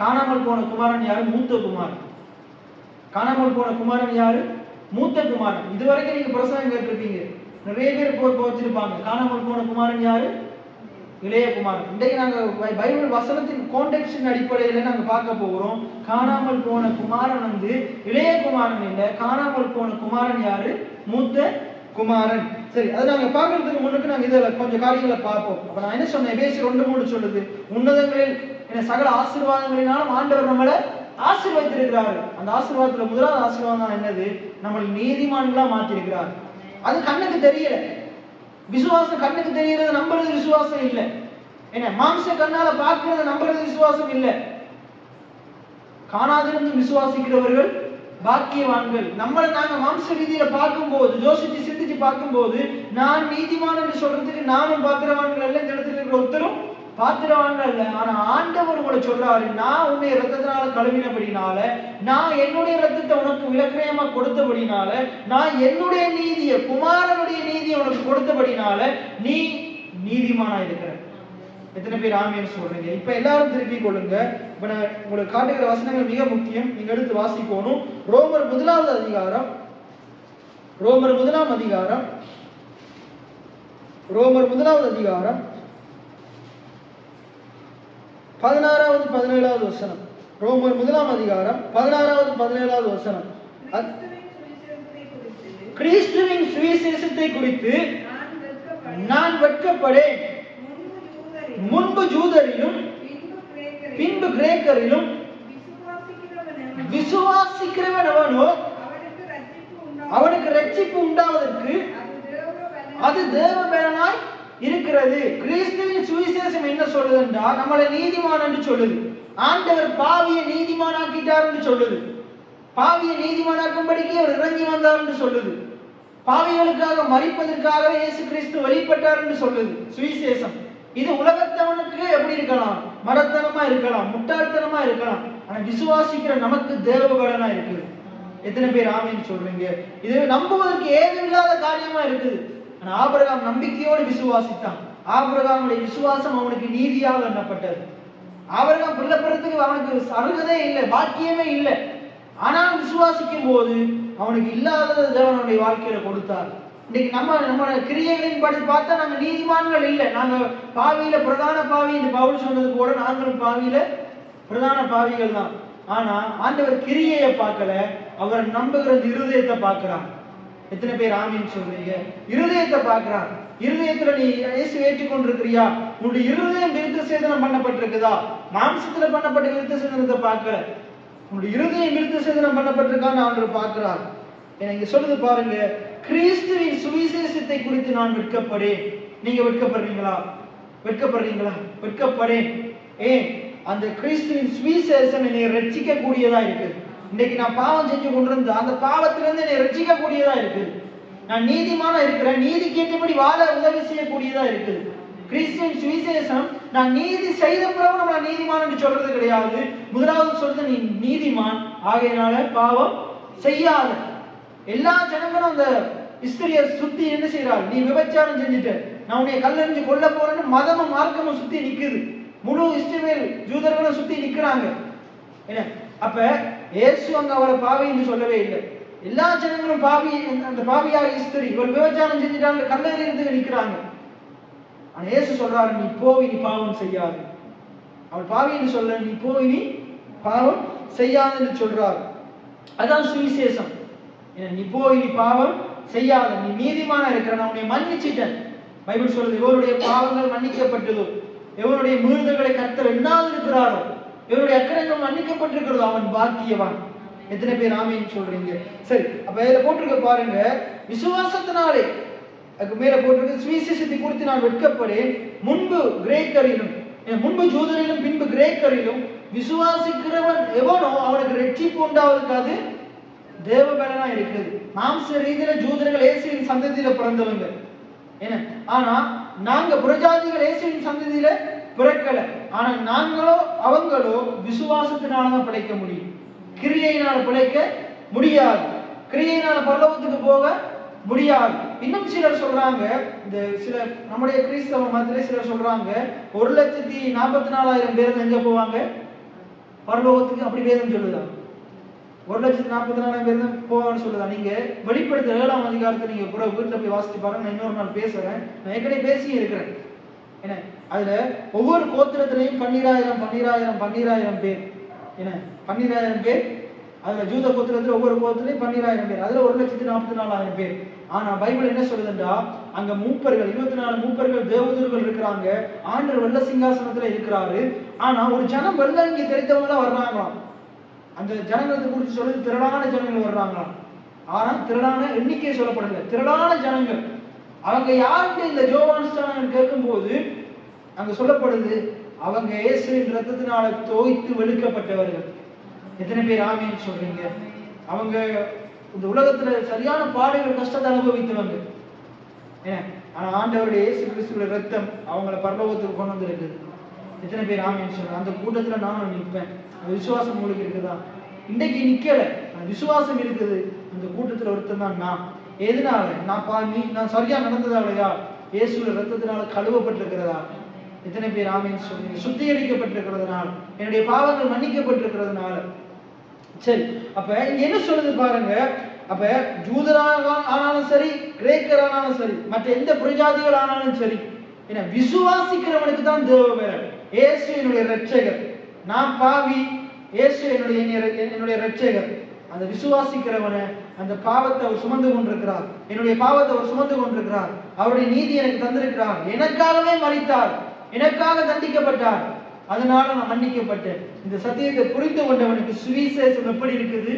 [SPEAKER 1] காணாமல் போன குமாரன் யாரு? மூத்த குமாரன். காணாமல் போன குமாரன் யாரு? மூத்த குமாரன். இதுவரைக்கும் நீங்க பிரசங்கம் கேட்டிருப்பீங்க, நிறைய பேர் போய் வச்சிருப்பாங்க. காணாமல் போன குமாரன் யாரு? இளையகுமாரன். இன்றைக்கு நாங்க பைபிள் வசனத்தின் கான்டெக்ஸ்டின் அடிப்படையில நாங்க பார்க்க போகிறோம். காணாமல் போன குமாரன் வந்து இளையகுமாரன் இல்ல, காணாமல் போன குமாரன் யாரு? மூத்த குமாரன். சரி, அதை நாங்க பார்க்கறதுக்கு முன்னுக்கு நாங்க இதுல கொஞ்சம் காரியங்களை பார்ப்போம். அப்ப நான் என்ன சொன்னேன்? எபேசியர் 2:3 சொல்லுது, உன்னதங்களில் சகல ஆசீர்வாதங்களினாலும் ஆண்டவர் நம்மளை ஆசீர்வதித்திருக்கிறாரு. அந்த ஆசீர்வாதத்துல முதலாவது ஆசீர்வாதம் என்னது? நம்மளை நீதிமான்களா மாற்றிருக்கிறார். அது கண்ணுக்கு தெரியல. விசுவாசம் கண்ணுக்கு தெரியறது நம்புறது விசுவாசம் இல்லை. என்ன மாம்ச கண்ணால பார்க்கிறது நம்புறது விசுவாசம் இல்லை. காணாதிருந்து விசுவாசிக்கிறவர்கள் பாக்கியவான்கள். நம்மளை நாங்க மாம்ச ரீதியில பார்க்கும்போது, யோசிச்சு சிந்திச்சு பார்க்கும்போது, நான் நீதிமான் என்று சொல்றதுக்கு நானும் பாத்திரவான்கள் அல்ல, இந்த இடத்துல இருக்கிற ஒருத்தரும் பாத்திரவான்கள் அல்ல. ஆனா ஆண்டவர் உங்களை சொல்றாரு, நான் உன்னை ரத்தத்தினால கழுவினபடினால, நான் என்னுடைய ரத்தத்தை உனக்கு விலக்கிரயமா கொடுத்தபடினால, நான் என்னுடைய நீதியை, குமாரனுடைய நீதியை உனக்கு கொடுத்தபடினால நீ நீதிமானா இருக்கிற. எத்தனை பேர் ஆமேன்னு சொல்றீங்க? இப்ப எல்லாரும் திருப்பி கொள்ளுங்க. இப்ப நான் உங்களுக்கு காட்டுகிற வசனங்கள் மிக முக்கியம், நீங்க எடுத்து வாசிக்கணும். ரோமர் 1 அதிகாரம், ரோமர் 1 அதிகாரம், ரோமர் 1 அதிகாரம் 16வது 17வது வசனம். ரோமர் 1 அதிகாரம் 16வது 17வது வசனம். கிறிஸ்துவின் சுவிசேஷத்தை குறித்து நான் வெட்கப்படேன். முன்பு ஜூதரிலும் பின்பு கிரேக்கரிலும் விசுவாசிக்கிறவன் எவனோ அவனுக்கு ரட்சிப்பு உண்டாவதற்கு அது தேவ பலனாய் இருக்கிறது. கிறிஸ்துவின் சுவிசேஷம் என்ன சொல்லுது என்றால், நம்மளை நீதிமான் என்று சொல்லுது. ஆண்டவர் பாவியை நீதிமானாக்கிட்டார் என்று சொல்லுது. பாவியை நீதிமானாக்கும்படிக்கு அவர் இறங்கி வந்தார் என்று சொல்லுது. பாவிகளுக்காக மரிப்பதற்காகவே இயேசு கிறிஸ்து வெளிப்பட்டார் என்று சொல்லுது சுவிசேஷம். இது உலகத்தவனுக்கு எப்படி இருக்கலாம்? மரத்தனமா இருக்கலாம், முட்டாள்தனமா இருக்கலாம். ஆனா விசுவாசிக்கிற நமக்கு தேவபலனா இருக்குது. எத்தனை பேர் ஆமேன்னு சொல்றீங்க? இது நம்புவதற்கு ஏதுமில்லாத காரியமா இருக்குது. ஆனா ஆபிரகாம் நம்பிக்கையோடு விசுவாசித்தான். ஆபிரகாமுடைய விசுவாசம் அவனுக்கு நீதியாக எண்ணப்பட்டது. ஆபிரகாம் பிள்ளை பெறத்துக்கு அவனுக்கு அருகதே இல்லை, பாக்கியமே இல்லை. ஆனால் விசுவாசிக்கும் போது அவனுக்கு இல்லாததை தேவனுடைய வாழ்க்கையில கொடுத்தார். இன்னைக்கு நம்ம கிரியைகளின் படி பார்த்தா நாங்க நீதிமான்கள் இல்லை. நாங்க பாவியில பிரதான பாவி என்று பவுல் சொன்னது போல நாங்களும் பாவியில பிரதான பாவிகள் தான். ஆனா ஆண்டவர் கிரியையை பார்க்கல, அவர் நம்புகிறது இருதயத்தை பார்க்கிறார். எத்தனை பேர் ஆமீன்னு சொல்றீங்க? இருதயத்தை பார்க்கிறார். இருதயத்துல நீ இயேசு ஏற்றுக்கொண்டிருக்கிறியா? உன்னுடைய இருதயம் விருத்த சேதனம் பண்ணப்பட்டிருக்குதா? மாம்சத்துல பண்ணப்பட்ட விருத்த சேதனத்தை பார்க்கல, உன்னுடைய இருதயம் விருத்த சேதனம் பண்ணப்பட்டிருக்கான்னு ஆண்டவர் பார்க்கிறார். எனக்கு சொல்லுது பாருங்க, கிறிஸ்துவின் சுவிசேஷத்தை குறித்து நான் வெட்கப்படேன். நீங்க வெட்கப்படுறீங்களா? வெட்கப்படுறீங்களா? வெட்கப்படேன். ஏன்? அந்த கிறிஸ்துவின் சுவிசேஷம் என்னை ரட்சிக்க கூடியதா இருக்குது. இன்னைக்கு நான் பாவம் செஞ்சு கொண்டிருந்த அந்த பாவத்திலிருந்து என்னை ரட்சிக்க கூடியதா இருக்குது. நான் நீதிமானா இருக்கிறேன், நீதி கேட்டபடி வாழ உதவி செய்யக்கூடியதா இருக்குது. கிறிஸ்துவின் சுவிசேஷம் நான் நீதி செய்த பிறகு நம்ம நீதிமான் என்று சொல்றது கிடையாது. முதலாவது சொல்றது நீ நீதிமான் ஆகையினால பாவம் செய்யாத. எல்லா ஜனங்களும் அந்த ஸ்திரியை சுத்தி என்ன செய்யறாரு? நீ விபச்சாரம் செஞ்சுட்ட, நான் உன்னை கல்லெறிஞ்சு கொல்ல போறேன்னு மதமும் மார்க்கமும் சுத்தி நிக்குது. முழு இஸ்ரவேல் ஜூதர்களும் சுத்தி நிக்கிறாங்க. என்ன அப்ப இயேசு அங்க அவரை பாவி என்று சொல்லவே இல்லை. எல்லா ஜனங்களும் பாவி, அந்த பாவியாக ஸ்திரி இவள் விபச்சாரம் செஞ்சுட்டாங்க, கல்லெறிந்து நிக்கிறாங்க. ஆனா இயேசு சொல்றாரு, நீ போய் நீ பாவம் செய்யாது. அவள் பாவி என்று சொல்ல, நீ போய் நீ பாவம் செய்யாது என்று சொல்றாரு. அதான் சுவிசேஷம். நீ போய் நீ பாவம் செய்யாத, நீ நீதிமான இருக்கிற, நான் உன்னை மன்னிச்சிட்டேன். பைபிள் சொல்றது, இவருடைய பாவங்கள் மன்னிக்கப்பட்டதோ, இவருடைய மீறுதல்களை கர்த்தர் எண்ணாது இருக்கிறாரோ, இவருடைய அக்கிரமங்கள் மன்னிக்கப்பட்டிருக்கிறதோ அவன் பாக்கியவான். எத்தனை பேர் ஆமீன் சொல்றீங்க? சரி, அப்ப இதுல போட்டிருக்க பாருங்க, விசுவாசத்தினாலே அதுக்கு மேல போட்டிருக்கு, சுவிசேஷத்தை குறித்து நான் வெட்கப்படேன். முன்பு கிரேக்கரிலும், முன்பு ஜூதரிலும் பின்பு கிரேக்கரிலும் விசுவாசிக்கிறவன் எவனோ அவனுக்கு ரட்சிப்பு உண்டாவதற்காது தேவபலனா இருக்குது. மாம்ச ரீதியில ஜூதர்கள் இயேசுவின் சந்ததியில பிறந்தவங்க. என்ன ஆனா நாங்க புறஜாதிகள் இயேசுவின் சந்ததியில பிறக்கல. ஆனா நாங்களோ அவங்களோ விசுவாசத்தினாலதான் பிழைக்க முடியும். கிரியையினால பிழைக்க முடியாது. கிரியையினால பரலோகத்துக்கு போக முடியாது. இன்னும் சிலர் சொல்றாங்க, இந்த சில நம்முடைய கிறிஸ்தவ மதத்திலே சிலர் சொல்றாங்க 1,44,000 பேர் எங்க போவாங்க? பரலோகத்துக்கு. அப்படி வேதம் சொல்லுதா? 1,44,000 பேர் தான் போவான்னு சொல்லுதா? நீங்க வெளிப்படுத்த 7ஆம் அதிகாரத்தை நீங்க கூட வீட்டுல போய் வாசிச்சு பாருங்க. நான் இன்னொரு நாள் பேசுறேன். நான் ஏற்கனவே பேசியே இருக்கிறேன். என்ன அதுல ஒவ்வொரு கோத்திரத்திலையும் 12,000 பேர். என்ன 12,000 பேர். அதுல ஜூத கோத்திரத்துல ஒவ்வொரு கோத்திரத்திலையும் 12,000 பேர். அதுல 1,44,000 பேர். ஆனா பைபிள் என்ன சொல்லுதுன்றா, அங்க மூப்பர்கள் 24 மூப்பர்கள் தேவதூர்கள் இருக்கிறாங்க. ஆண்டவர் வெள்ள சிங்காசனத்துல இருக்கிறாரு. ஆனா ஒரு ஜனம் வெள்ள இங்க தெரிந்தவங்க எல்லாம் வர்றாங்களாம். அந்த ஜனங்களை குறித்து சொல்லுது, திரளான ஜனங்கள் வர்றாங்களாம். ஆனா திரளான எண்ணிக்கை சொல்லப்படல, திரளான ஜனங்கள். அவங்க யாருக்கு இந்த யோவான் ஸ்நானகன் கேட்கும்போது அங்க சொல்லப்படுது, அவங்க இயேசுவின் ரத்தத்தினால தோய்த்து வெளுக்கப்பட்டவர்கள். எத்தனை பேர் ஆமீன் சொல்றீங்க? அவங்க இந்த உலகத்துல சரியான பாடுகள் கஷ்டத்தை அனுபவித்தவங்க. ஆனா ஆண்டவருடைய இயேசு கிறிஸ்துவின் ரத்தம் அவங்கள பரலோகத்துக்கு கொண்டு வந்து இருக்குது. எத்தனை பேர் ஆமீன் சொல்றாங்க? அந்த கூட்டத்துல நானும் நிற்பேன். அந்த விசுவாசம் உங்களுக்கு இருக்குதா? இன்னைக்கு நிக்கல, விசுவாசம் இருக்குது. அந்த கூட்டத்துல ஒருத்தர் தான் நான். எதனால? நான் சரியா நடந்ததாலையா? இயேசுவின் ரத்தத்தினால கழுவப்பட்டிருக்கிறதா? எத்தனை பேர் ஆமீன் சொல்றீங்க? சுத்திகரிக்கப்பட்டிருக்கிறதுனால, என்னுடைய பாவங்கள் மன்னிக்கப்பட்டிருக்கிறதுனால. சரி, அப்ப இங்க என்ன சொல்லுது பாருங்க. அப்ப ஜூதராக ஆனாலும் சரி, கிரேக்கர் ஆனாலும் சரி, மற்ற எந்த பிரஜாதிகள் ஆனாலும் சரி, என்ன விசுவாசிக்கிறவனுக்கு தான் தேவ வேலை. இயேசு என்னுடைய இரட்சகர், நான் பாவி, இயேசு என்னுடைய இரட்சகர். அந்த விசுவாசிக்கிறவனை அந்த பாவத்தை அவர் சுமந்து கொண்டிருக்கிறார். என்னுடைய பாவத்தை அவர் சுமந்து கொண்டிருக்கிறார். அவருடைய நீதி எனக்கு தந்திருக்கிறார். எனக்காகவே மரித்தார், எனக்காக தண்டிக்கப்பட்டார், அதனால நான் மன்னிக்கப்பட்டேன். இந்த சத்தியத்தை புரிந்து கொண்டவனுக்கு சுவிசேஷம் எப்படி இருக்குது?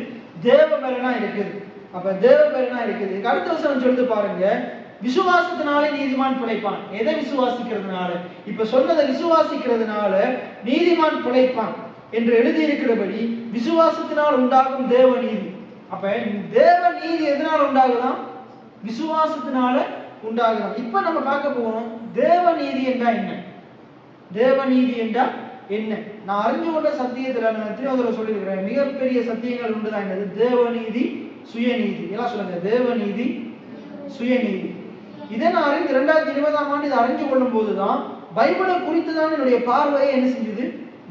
[SPEAKER 1] தேவ பலனா இருக்குது. அப்ப தேவ பலனா இருக்குது. அடுத்த வசனம் சொல்லுது பாருங்க, விசுவாசத்தினாலே நீதிமான் பிழைப்பான். எதை விசுவாசிக்கிறதுனால? இப்ப சொன்னதை விசுவாசிக்கிறதுனால நீதிமான் பிழைப்பான் என்று எழுதியிருக்கிறபடி விசுவாசத்தினால் உண்டாகும் தேவ நீதி. அப்ப தேவ நீதி எதனால உண்டாகுதான்? விசுவாசத்தினால உண்டாகுதான். இப்ப நம்ம பார்க்க போறோம், தேவ நீதி என்றா என்ன? தேவ நீதி என்றா என்ன? நான் அறிஞ்சு கொண்ட சத்தியத்துல நான் எத்தனையோ சொல்லியிருக்கிறேன். மிகப்பெரிய சத்தியங்கள் உண்டுதான். என்னது? தேவநீதி, சுயநீதி. எல்லாம் சொல்லுங்க, தேவநீதி, சுயநீதி. இதை நான் அறிந்து 2020ஆம் ஆண்டு இதை அறிஞ்சு கொள்ளும் போதுதான் பைபிளை குறித்துதான் என்னுடைய பார்வையை என்ன செஞ்சது?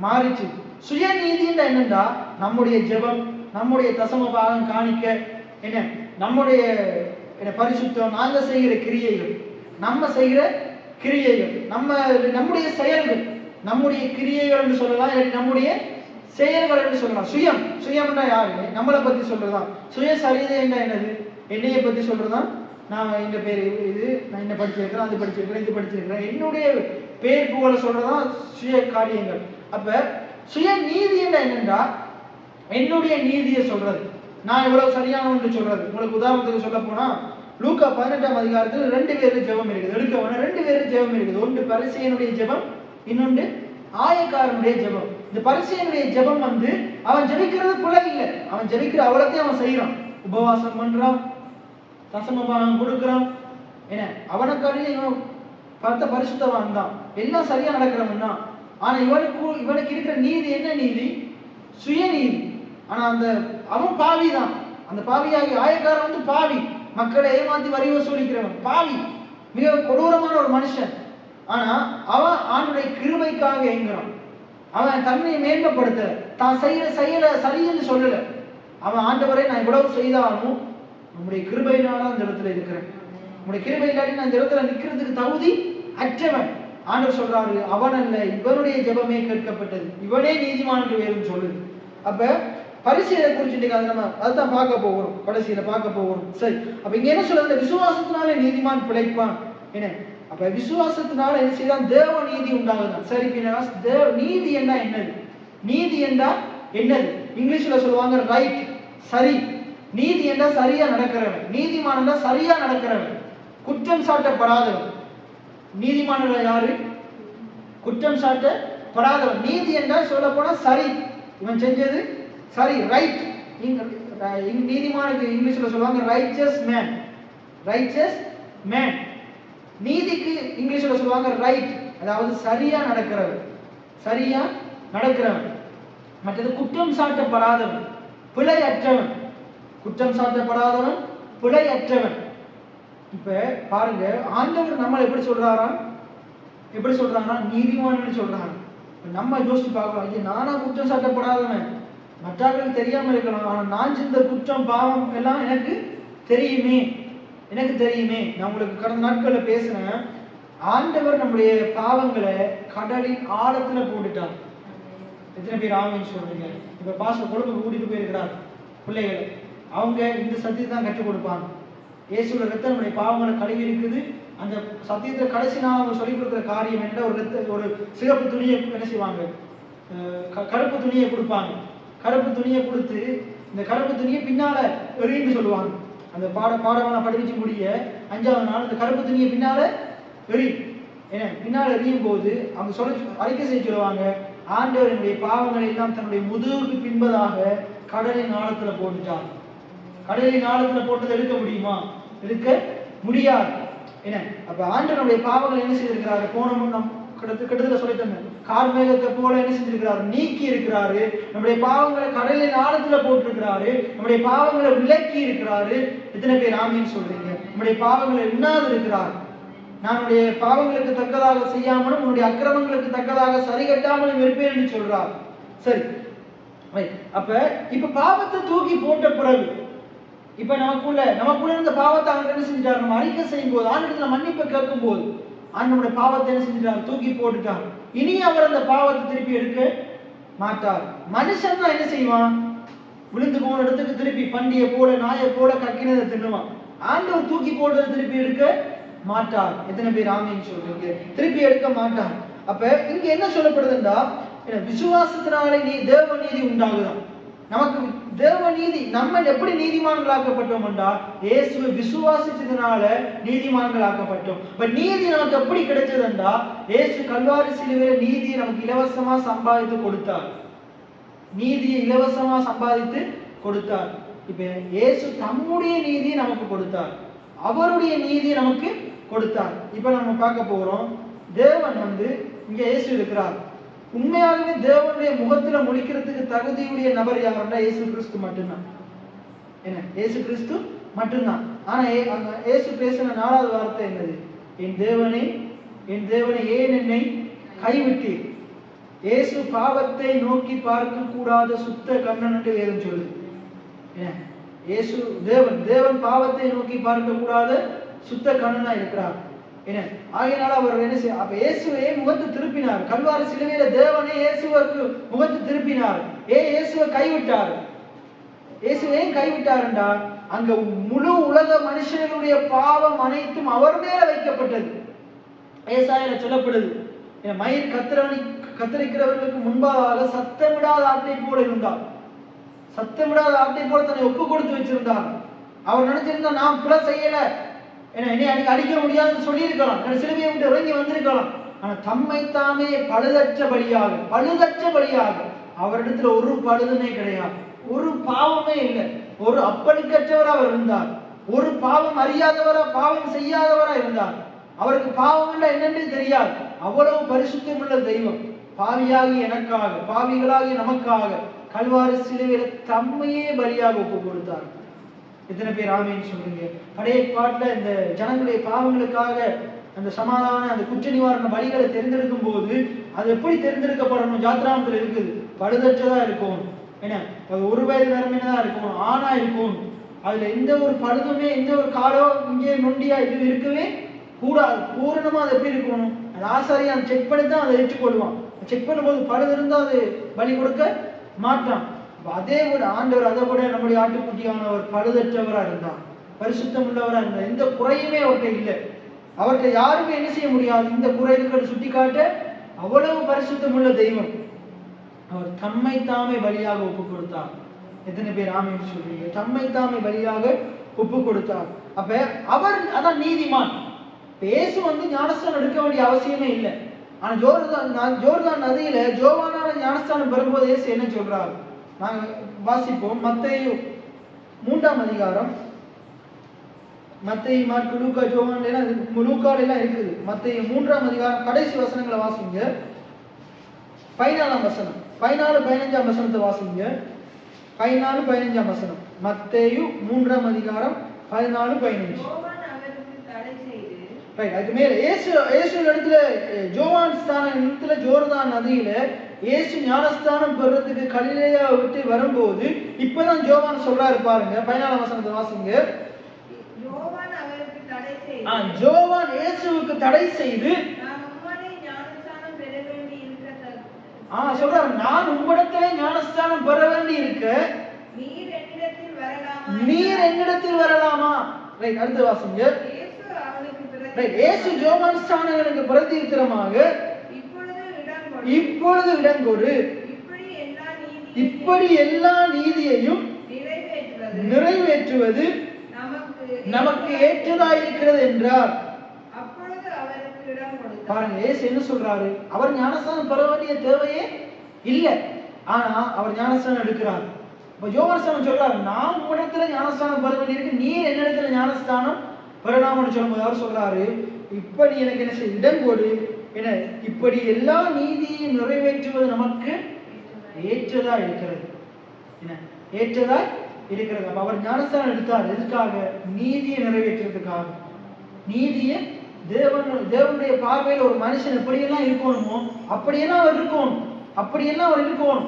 [SPEAKER 1] மாறிச்சு. சுயநீதின்ற என்னண்டா, நம்முடைய ஜெபம், நம்முடைய தசம பாகம் காணிக்க, என்ன நம்முடைய பரிசுத்தம், நாங்க செய்கிற கிரியைகள், நம்ம செய்கிற கிரியைகள், நம்முடைய செயல்கள், நம்முடைய கிரியைகள் என்று சொல்லலாம், நம்முடைய செயல்கள் என்று சொல்லலாம். சுயம்னா யாரு? நம்மளை பத்தி சொல்றதான். சுயசரிதை என்றா என்னது? என்னைய பத்தி சொல்றதான். நான் இந்த பேர் இது, நான் என்ன படிச்சிருக்கிறேன், அது படிச்சிருக்கிறேன், இது படிச்சிருக்கிறேன், என்னுடைய பேர் புகழ சொல்றதான் சுய காரியங்கள். அப்ப சுய நீதி என்னன்னா என்னுடைய நீதியை சொல்றது, நான் இவ்வளவு சரியானவன் சொல்றது. உங்களுக்கு உதாரணத்துக்கு சொல்ல போனா, லூக்கா 18ஆம் அதிகாரத்தில் 2 பேருக்கு ஜெபம் இருக்குது. எடுக்கவன 2 பேருக்கு ஜெபம் இருக்குது. ஒன்று பரிசேயனுடைய ஜெபம், இன்னொன்று ஆயக்காரனுடைய ஜெபம். இந்த பரிசேயனுடைய ஜெபம் அவன் ஜெபிக்கிறது பிள்ளை இல்லை, அவன் ஜெபிக்கிற அவ்வளத்தையும் அவன் செய்யறான். உபவாசம் பண்றான், தசமபானம் கொடுக்கிறான். என்ன அவனுக்காக இவன் பார்த்த பரிசுத்தவான் தான், எல்லாம் சரியா நடக்கிறவன் தான். ஆனா இவனுக்கு இருக்கிற நீதி என்ன நீதி? சுயநீதி. ஆனா அவன் பாவி தான். அந்த பாவியாகி ஆயக்காரன் பாவி, மக்களை ஏமாத்தி வரி வசூலிக்கிறவன் பாவி, மிக கொடூரமான ஒரு மனுஷன். ஆனா அவன் ஆண்டுடைய கிருபைக்காக ஏங்குறான். அவன் தன்னை மேன்மைப்படுத்தல, தான் செய்யற செயலை சரின்னு சொல்லல. அவன் ஆண்டவரை நான் இவ்வளவு செய்தாலும் நம்முடைய கிருபையினால அந்த இடத்துல இருக்கிறேன், நம்முடைய கிருபை இல்லாட்டி நான் இந்த இடத்துல நிற்கிறதுக்கு தகுதி அற்றவன். ஆண்டவர் சொல்றாரு, அவன் அல்ல, இவனுடைய ஜெபமே கேட்கப்பட்டது, இவனே நீதிமான் என்று வேறும் சொல்லுது. அப்ப பரிசீலனை குறிச்சுட்டு நம்ம அதுதான் பார்க்க போகிறோம், கடைசியில பார்க்க போகிறோம். சரி, அப்ப இங்க என்ன சொல்றது? விசுவாசத்தினாலே நீதிமான் பிழைப்பான். என்ன அப்ப விசுவாசத்தினால என்ன செய்தான்? தேவ நீதி உண்டாகுதான். சரி, நீதி என்ன என்னது? நீதி என்றா என்னது? இங்கிலீஷ்ல சொல்லுவாங்க ரைட், சரி. நீதி என்றா சரியா நடக்கிறவன், நீதிமான் என்றா சரியா நடக்கிறவன், குற்றம் சாட்டப்படாதவன். நீதிமான்கள் யாரு? குற்றம் சாட்டப்படாதவன். நீதி என்றால் சொல்ல போனா சரி, இவன் செஞ்சது சரி, ரைட். நீதிமானுக்கு இங்கிலீஷ்ல சொல்லுவாங்க ரைச்சஸ் மேன், ரைச்சஸ் மேன். நீதிக்கு இங்கிலீஷ்ல சொல்லுவாங்க ரைட், அதாவது சரியா நடக்கிறவன், சரியா நடக்கிறவன். மற்றது குற்றம் சாட்டப்படாதவன், பிழையற்றவன். குற்றம் சாட்டப்படாதவன், பிழையற்றவன். இப்ப பாருங்க, ஆண்டவர் நம்மளை எப்படி சொல்றாராம்? எப்படி சொல்றாங்கன்னா நீதிமான்னு சொல்றாங்க. நம்ம யோசிச்சு பார்க்கலாம், ஐயா நானா குற்றம் சாட்டப்படாதவன், மற்றவர்களுக்கு தெரியாம இருக்கலாம், ஆனா நான் செஞ்ச குற்றம் பாவம் எல்லாம் எனக்கு தெரியுமே, எனக்கு தெரியுமே. நான் உங்களுக்கு கடந்த நாட்கள்ல பேசினேன், ஆண்டவர் நம்முடைய பாவங்களை கடலின் ஆழத்துல போட்டுட்டார். எத்தனை பேர் ஆமீன் சொல்றீங்க? இப்ப பாஸ்டர் கொழும்புக்கு கூட்டிட்டு போயிருக்கிறார் பிள்ளைகளை, அவங்க இந்த சத்தியத்தை தான் கற்றுக் கொடுப்பாங்க. இயேசுவோட ரத்தம் நம்முடைய பாவங்களை கழுவி இருக்குது. அந்த சத்தியத்தை கடைசி நாள் அவங்க சொல்லிக் கொடுக்குற காரியம் என்ன? ஒரு சிகப்பு துணியை என்ன செய்வாங்க, கருப்பு துணியை கொடுப்பாங்க. கருப்பு துணியை கொடுத்து இந்த கருப்பு துணியை பின்னால எறின்னு சொல்லுவாங்க. அந்த பாடமெல்லாம் படிச்சு முடிய 5வது நாள் இந்த கருப்பு துணியை பின்னால எறி, ஏன்னா பின்னால எறியும் போது அவங்க அறிக்கை செய்ய சொல்லுவாங்க, ஆண்டவர் என்னுடைய பாவங்களை எல்லாம் தன்னுடைய முதுகுக்கு பின்பதாக கடலின் ஆழத்துல போட்டுட்டார். கடலின் ஆழத்துல போட்டதை எடுக்க முடியுமா? எடுக்க முடியாது. என்ன அப்ப ஆண்டவருடைய பாவங்களை என்ன செய்திருக்கிறாரு? போன கிட்டத்தட்ட சொல்லித்தங்க, கார்மேகத்தை போல என்ன செஞ்சிருக்கிறாரு? நீக்கி இருக்கிறாரு. நம்முடைய பாவங்களை கடலின் ஆழத்துல போட்டிருக்கிறாரு. நம்முடைய பாவங்களை விலக்கி இருக்கிறாரு. எத்தனை பேர் ஆமீன் சொல்றீங்க? நம்முடைய பாவங்களை உண்ணாது இருக்கிறார். நம்முடைய பாவங்களுக்கு தக்கதாக செய்யாமலும் உன்னுடைய அக்கிரமங்களுக்கு தக்கதாக சரி கட்டாமலும் இருப்பேன் என்று சொல்றார். சரி, அப்ப இப்ப பாவத்தை தூக்கி போட்ட பிறகு இப்ப நமக்குள்ள இருந்த பாவத்தை அவங்க என்ன செஞ்சிட்டாரு? நம்ம அறிக்கை செய்யும் போது, ஆண்டவரிடத்துல மன்னிப்பை கேட்கும் போது நம்முடைய பாவத்தை என்ன செஞ்சிட்டாரு? தூக்கி போட்டுட்டார். இனி அவர் அந்த பாவத்தை திருப்பி எடுக்க மாட்டார். மனுஷன் தான் என்ன செய்வான்? விழுந்து போன இடத்துக்கு திருப்பி பண்டியை போல நாயை போல கக்கினதை தின்னுவான். ஆண்டவர் தூக்கி போட்டதை திருப்பி எடுக்க மாட்டார். எத்தனை பேர் ஆமீன் சொல்றீங்க? திருப்பி எடுக்க மாட்டார். அப்ப இங்க என்ன சொல்லப்படுதுன்னா, விசுவாசத்தினாலே தேவ நீதி உண்டாகுதான். நமக்கு தேவ நீதி, நம்ம எப்படி நீதிமான்களாக்கப்பட்டோம் என்றால் இயேசுவை விசுவாசிச்சதுனால நீதிமான்களாக்கப்பட்டோம். இப்ப நீதி நமக்கு எப்படி கிடைச்சது என்றால், இயேசு கல்வாரி சிலுவையில நீதியை நமக்கு இலவசமா சம்பாதித்து கொடுத்தார். நீதியை இலவசமா சம்பாதித்து கொடுத்தார். இப்ப இயேசு தம்முடைய நீதியை நமக்கு கொடுத்தார், அவருடைய நீதியை நமக்கு கொடுத்தார். இப்ப நம்ம பார்க்க போறோம், தேவன் இங்க இயேசு இருக்கிறார். உண்மையாகவே தேவனுடைய முகத்துல முழிக்கிறதுக்கு தகுதியுடைய நபர் யாருன்னா இயேசு கிறிஸ்து மட்டும்தான். என்ன? இயேசு கிறிஸ்து மட்டும்தான். ஆனா இயேசு பேசின 4வது வார்த்தை என்னது? என் தேவனே, என் தேவனே ஏன் என்னை கைவிட்டீர்? இயேசு பாவத்தை நோக்கி பார்க்க கூடாத சுத்த கண்ணன் என்று வேதம் சொல்லுது. இயேசு தேவன் பாவத்தை நோக்கி பார்க்க கூடாத சுத்த கண்ணனா இருக்கிறார். என்ன ஆகையினால அவர் என்ன செய்ய, அப்ப இயேசுவை முகத்தை திருப்பினார். கல்வாரி சிலுவையில தேவனே இயேசுவுக்கு முகத்தை திருப்பினார். இயேசுவை கைவிட்டார். இயேசுவை கைவிட்டாருண்டா, அங்க முழு உலக மனுஷனுடைய பாவம் அனைத்தும் அவர் மேல வைக்கப்பட்டது. ஏசாயால சொல்லப்படுது, மயிர் கத்தரிக்கிறவர்களுக்கு முன்பாக சத்தமிடாத ஆட்டை போல இருந்தார். சத்தமிடாத ஆட்டை போல தன்னை ஒப்பு கொடுத்து வச்சிருந்தார். அவர் நினைச்சிருந்தா நான் புல செய்யல, என்னை அடிக்க முடியாதுன்னு சொல்லியிருக்கலாம், சிலுவையை விட்டு இறங்கி வந்திருக்கலாம். ஆனா தம்மை தாமே பழுதற்றபடியாக அவரிடத்துல ஒரு பழுதுமே கிடையாது, ஒரு பாவமே இல்லை, ஒரு அப்பழுக்கற்றவரா அவர் இருந்தார், ஒரு பாவம் அறியாதவரா, பாவம் செய்யாதவரா இருந்தார். அவருக்கு பாவம் என்னன்னு தெரியாது. அவ்வளவு பரிசுத்தம் உள்ள தெய்வம் பாவியாகி எனக்காக, பாவிகளாகி நமக்காக கல்வாரி சிலுவையில தம்மையே பலியாக ஒப்பு கொடுத்தார். எத்தனை பேர் ஆமீன் சொல்றீங்க? பழைய பாட்டுல இந்த ஜனங்களுடைய பாவங்களுக்காக அந்த சமாதான அந்த குற்ற நிவாரண பலிகளை தேர்ந்தெடுக்கும் போது அது எப்படி தேர்ந்தெடுக்கப்படணும்? ஜாத்ராமத்துல இருக்குது, பழுதற்றதா இருக்கும். என்ன, அது 1 வயது நிரம்பினதா இருக்கும், ஆணா இருக்கும். அதுல எந்த ஒரு பழுதுமே, எந்த ஒரு காலோ இங்கே நொண்டியா இது இருக்கவே கூடாது. பூரணமா அது எப்படி இருக்கணும்? அது ஆசாரியான் செக் பண்ணி தான் அதை ஏற்றுக்கொள்வான். செக் பண்ணும்போது பழுது இருந்தா அது பலி கொடுக்க மாட்டான். அதே கூட ஆண்டவர் அதை கூட நம்முடைய ஆட்டுக்குட்டியானவர் பழுதற்றவரா இருந்தார், பரிசுத்தம் உள்ளவரா இருந்தார். எந்த குறையுமே அவர்கிட்ட இல்லை. அவர்கிட்ட யாருமே என்ன செய்ய முடியாது, இந்த குறை இருக்கிறது சுட்டி காட்ட. அவ்வளவு பரிசுத்தம் உள்ள தெய்வம். அவர் தம்மை தாமே பலியாக ஒப்பு கொடுத்தார். எத்தனை பேர் ஆமீன் சொல்றீங்க? தம்மை தாமே பலியாக ஒப்பு கொடுத்தார். அப்ப அவர் அதான் நீதிமான். இயேசு ஞானஸ்தானம் எடுக்க வேண்டிய அவசியமே இல்லை. ஆனா ஜோர்தான் நதியில ஜோவானால ஞானஸ்தானம் பெறும்போது இயேசு என்ன சொல்றாரு? நாங்க வாசிப்போம். மத்தேயு 3ஆம் அதிகாரம் மத்தேயு, மார்க்கு, லூக்கா, யோவான் எல்லாம் லூக்கால எல்லாம் இருக்குது. மத்தேயு 3ஆம் அதிகாரம் கடைசி வசனங்களை வாசிங்க. 14ஆம் வசனம், 14, 15ஆம் வசனத்தை வாசிங்க. 14, 15ஆம் வசனம். மத்தேயு 3ஆம் அதிகாரம் 14, 15. அதுக்கு மேல இயேசு இடத்துல யோவான் ஸ்தானத்துல ஜோர்தான் நதியில இயேசு ஞானஸ்தானம் பெறதுக்கு கலிலேயா விட்டு வரும்போது இப்பதான் யோவான் சொல்றாரு பாருங்க. 14ஆம் வசனத்தை வாசிங்க. யோவான் இயேசுவுக்கு தடை செய்து சொல்றாரு, நான் உம்மிடத்திலே ஞானஸ்தானம் பெற வேண்டி இருக்க நீர் என்னிடத்தில் வரலாமா? ரைட், அடுத்து வாசிங்க. இயேசு யோவான் ஸ்தானங்களுக்கு பிரதியுத்தரமாக இப்பொழுது இடங்கொடு, இப்படி எல்லா நீதியையும் நிறைவேற்றுவது நமக்கு ஏற்றதாயிருக்கிறது என்றார். பாருங்க, இயேசு என்ன சொல்றாரு? அவர் ஞானஸ்தானம் பெற வேண்டிய தேவையே இல்லை, ஆனா அவர் ஞானஸ்தானம் எடுக்கிறார். இப்ப யோவான் சொல்றாரு, நான் உன்னிடத்துல ஞானஸ்தானம் பெற வேண்டியிருக்கு, நீ என்னிடத்துல ஞானஸ்தானம் பெறலாம்னு சொல்லும்போது அவர் சொல்றாரு, இப்ப நீ எனக்கு என்ன செய்ய இடம் கொடு, என இப்படி எல்லா நீதியையும் நிறைவேற்றுவது நமக்கு ஏற்றதா இருக்கிறது. என்ன ஏற்றதா இருக்கிறது? அப்ப அவர் ஞானஸ்தானம் எடுத்தார் எதுக்காக? நீதியை நிறைவேற்றுறதுக்காக. நீதியை தேவனுடைய பார்வையில் ஒரு மனுஷன் எப்படியெல்லாம் இருக்கணுமோ அப்படியெல்லாம் அவர் இருக்கணும், அப்படியெல்லாம் அவர் இருக்கணும்.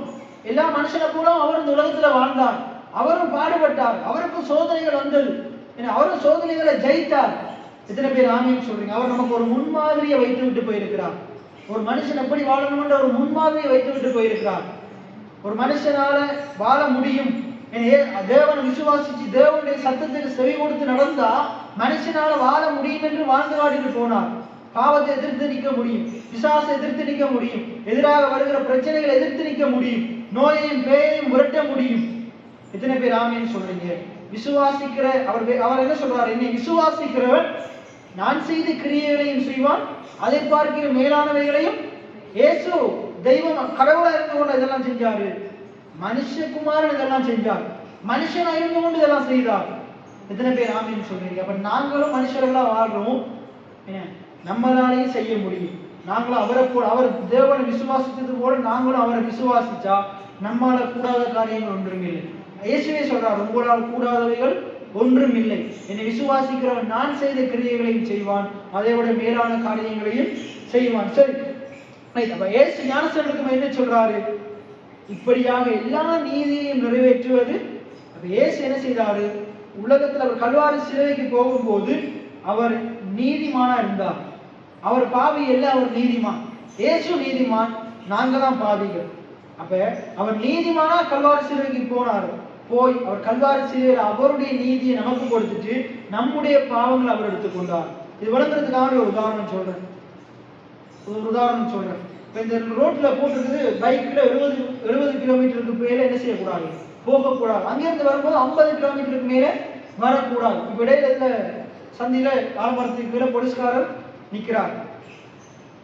[SPEAKER 1] எல்லா மனுஷனை கூட அவர் இந்த உலகத்துல வாழ்ந்தார், அவரும் பாடுபட்டார், அவருக்கும் சோதனைகள் வந்தது, அவரும் சோதனைகளை ஜெயித்தார். எத்தனை பேர் ஆமீன் சொல்றீங்க? அவர் நமக்கு ஒரு முன்மாதிரியை வைத்து விட்டு போயிருக்கிறார். ஒரு மனுஷன் எப்படி வாழணும்ன்ற ஒரு முன்மாதிரியை வைத்து விட்டு போயிருக்கிறார். ஒரு மனுஷனால வாழ முடியும், தேவனை விசுவாசிச்சு தேவனுடைய சத்தத்துக்கு செவி கொடுத்து நடந்தா மனுஷனால வாழ முடியும் என்று வாழ்ந்து காட்டிட்டு போனார். பாவத்தை எதிர்த்து நிற்க முடியும், பிசாசை எதிர்த்து நிற்க முடியும், எதிராக வருகிற பிரச்சனைகளை எதிர்த்து நிற்க முடியும், நோயையும் பேயையும் விரட்ட முடியும். எத்தனை பேர் ஆமீன் சொல்றீங்க? விசுவாசிக்கிற அவர் என்ன சொல்றாரு? என்னை விசுவாசிக்கிறவன் நான் செய்த கிரியைகளையும் செய்வான், அதை பார்க்கிற மேலானவைகளையும். இயேசு தெய்வம் கடவுளா இருந்து கொண்டு இதெல்லாம் செஞ்சாரு, மனுஷகுமாரன் இதெல்லாம் செஞ்சார், மனுஷனா இருந்து கொண்டு இதெல்லாம் செய்தார். எத்தனை பேர் ஆமீன் சொல்றீங்க? அப்ப நாங்களும் மனுஷர்களா வாழ்றோம், நம்மளாலேயும் செய்ய முடியும். நாங்களும் அவரை போல, அவர் தேவனை விசுவாசித்தது போல நாங்களும் அவரை விசுவாசிச்சா நம்மால கூடாத காரியங்கள் ஒன்றும் இல்லை. இயேசுவே சொல்றார், உங்களால் கூடாதவைகள் ஒன்றும் இல்லை, என்னை விசுவாசிக்கிறவன் நான் செய்த கிரியைகளையும் செய்வான், அதை விட மேலான காரியங்களையும் செய்வான். சரி, அப்ப இயேசு ஞானஸ்தானத்துக்கு என்ன சொல்றாரு? இப்படியாக எல்லா நீதியையும் நிறைவேற்றுவது. அப்ப இயேசு என்ன செய்தாரு? உலகத்தில் அவர் கல்வாரி சிலுவைக்கு போகும்போது அவர் நீதிமானா இருந்தார். அவர் பாவி அல்ல, அவர் நீதிமான். இயேசு நீதிமான், நாங்க தான் பாவிகள். அப்ப அவர் நீதிமானா கல்வாரி சிலுவைக்கு போனார். போய் அவர் கல்வாரி சிலுவையில் அவருடைய நீதியை நமக்கு கொடுத்துட்டு நம்முடைய பாவங்களை அவர் எடுத்துக்கொண்டார். இது விளங்குறதுக்காக ஒரு உதாரணம் சொல்றேன். இப்ப இந்த ரோட்ல போட்டிருக்குது, பைக்ல 70 கிலோமீட்டருக்கு மேல என்ன செய்யக்கூடாது, போகக்கூடாது. அங்கிருந்து வரும்போது 50 கிலோமீட்டருக்கு மேல வரக்கூடாது. இப்ப இடையில சந்தியில ஆலமரத்துக்கு மேல போலீஸ்காரர் நிக்கிறார்.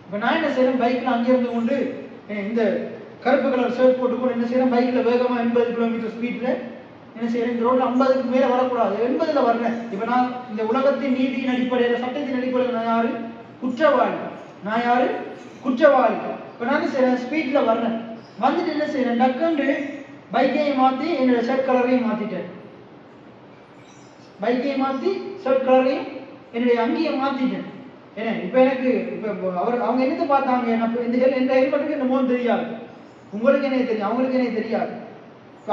[SPEAKER 1] இப்ப நான் என்ன செய்யறேன், பைக்ல அங்கிருந்து கொண்டு இந்த கருப்பு கலர் ஷர்ட் போட்டுக்கொண்டு என்ன செய்யறேன், பைக்ல வேகமா 80 கிலோமீட்டர் ஸ்பீட்ல என்ன செய்யறேன், இந்த ரோட்ல 50க்கு மேல வரக்கூடாது, 80ல வர்றேன். இப்ப நான் இந்த உலகத்தின் நீதியின் அடிப்படையில, சட்டத்தின் அடிப்படையில் நான் யாரு? குற்றவாளி. நான் யாரு? குற்றவாளி. இப்ப நான் என்ன செய்யறேன், ஸ்பீட்ல வர்றேன். வந்துட்டு என்ன செய்யறேன், டக்குன்னு பைக்கையும் மாத்தி என்னோட ஷர்ட் கலரையும் மாத்திட்டேன். பைக்கையும் மாத்தி ஷர்ட் கலரையும் என்னுடைய அங்கேயே மாத்திட்டேன். ஏன்னா இப்ப எனக்கு இப்ப அவங்க என்னத்தை பார்த்தாங்க, இந்த ஹெல்மெட்டுக்கு இந்த மோன் தெரியாது, உங்களுக்கு என்ன தெரியும், அவங்களுக்கு என்ன தெரியாது.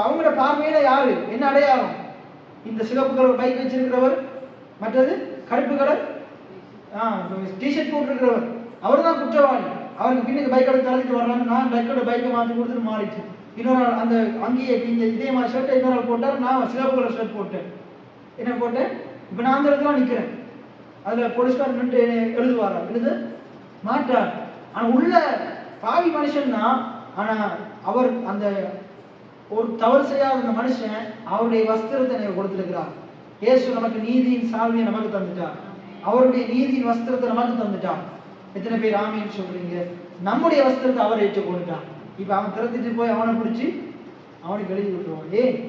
[SPEAKER 1] அவங்களோட பார்வையில யாரு என்ன அடையாளம்? இந்த சிவப்பு கலர் பைக் வச்சிருக்கிறவர், மற்றது கருப்பு கலர் டிஷர்ட் போட்டிருக்கிறவர், அவர் தான் குற்றவாளி. அவருக்கு பின்னுக்கு பைக் எடுத்து தள்ளிட்டு வர்றாங்க. நான் பைக்கை மாற்றி கொடுத்துட்டு மாறிட்டு இன்னொரு நாள் அந்த அங்கேயே இதே மாதிரி ஷர்ட்டை இன்னொரு நாள் போட்டார். நான் சிவப்பு கலர் ஷர்ட் போட்டேன். என்ன போட்டேன்? இப்ப நான் அந்த இடத்துல நிற்கிறேன். அதுல போலீஸ்கார் நின்று எழுதுவாரா? எழுத மாட்டார். ஆனா உள்ள பாவி மனுஷன் தான். ஆனா அவர் அந்த ஒரு தவறு செய்யாத அந்த மனுஷன் அவருடைய வஸ்திரத்தை எனக்கு கொடுத்திருக்கிறார். இயேசு நமக்கு நீதியின் சால்வையை நமக்கு தந்துட்டார், அவருடைய நீதியின் வஸ்திரத்தை நமக்கு தந்துட்டார். எத்தனை பேர் ஆமீன் சொல்றீங்க? நம்முடைய வஸ்திரத்தை அவர் ஏற்றுக் கொண்டுட்டான். இப்ப அவன் திறந்துட்டு போய் அவனை பிடிச்சி அவனுக்கு எழுதி விட்டுருவான்.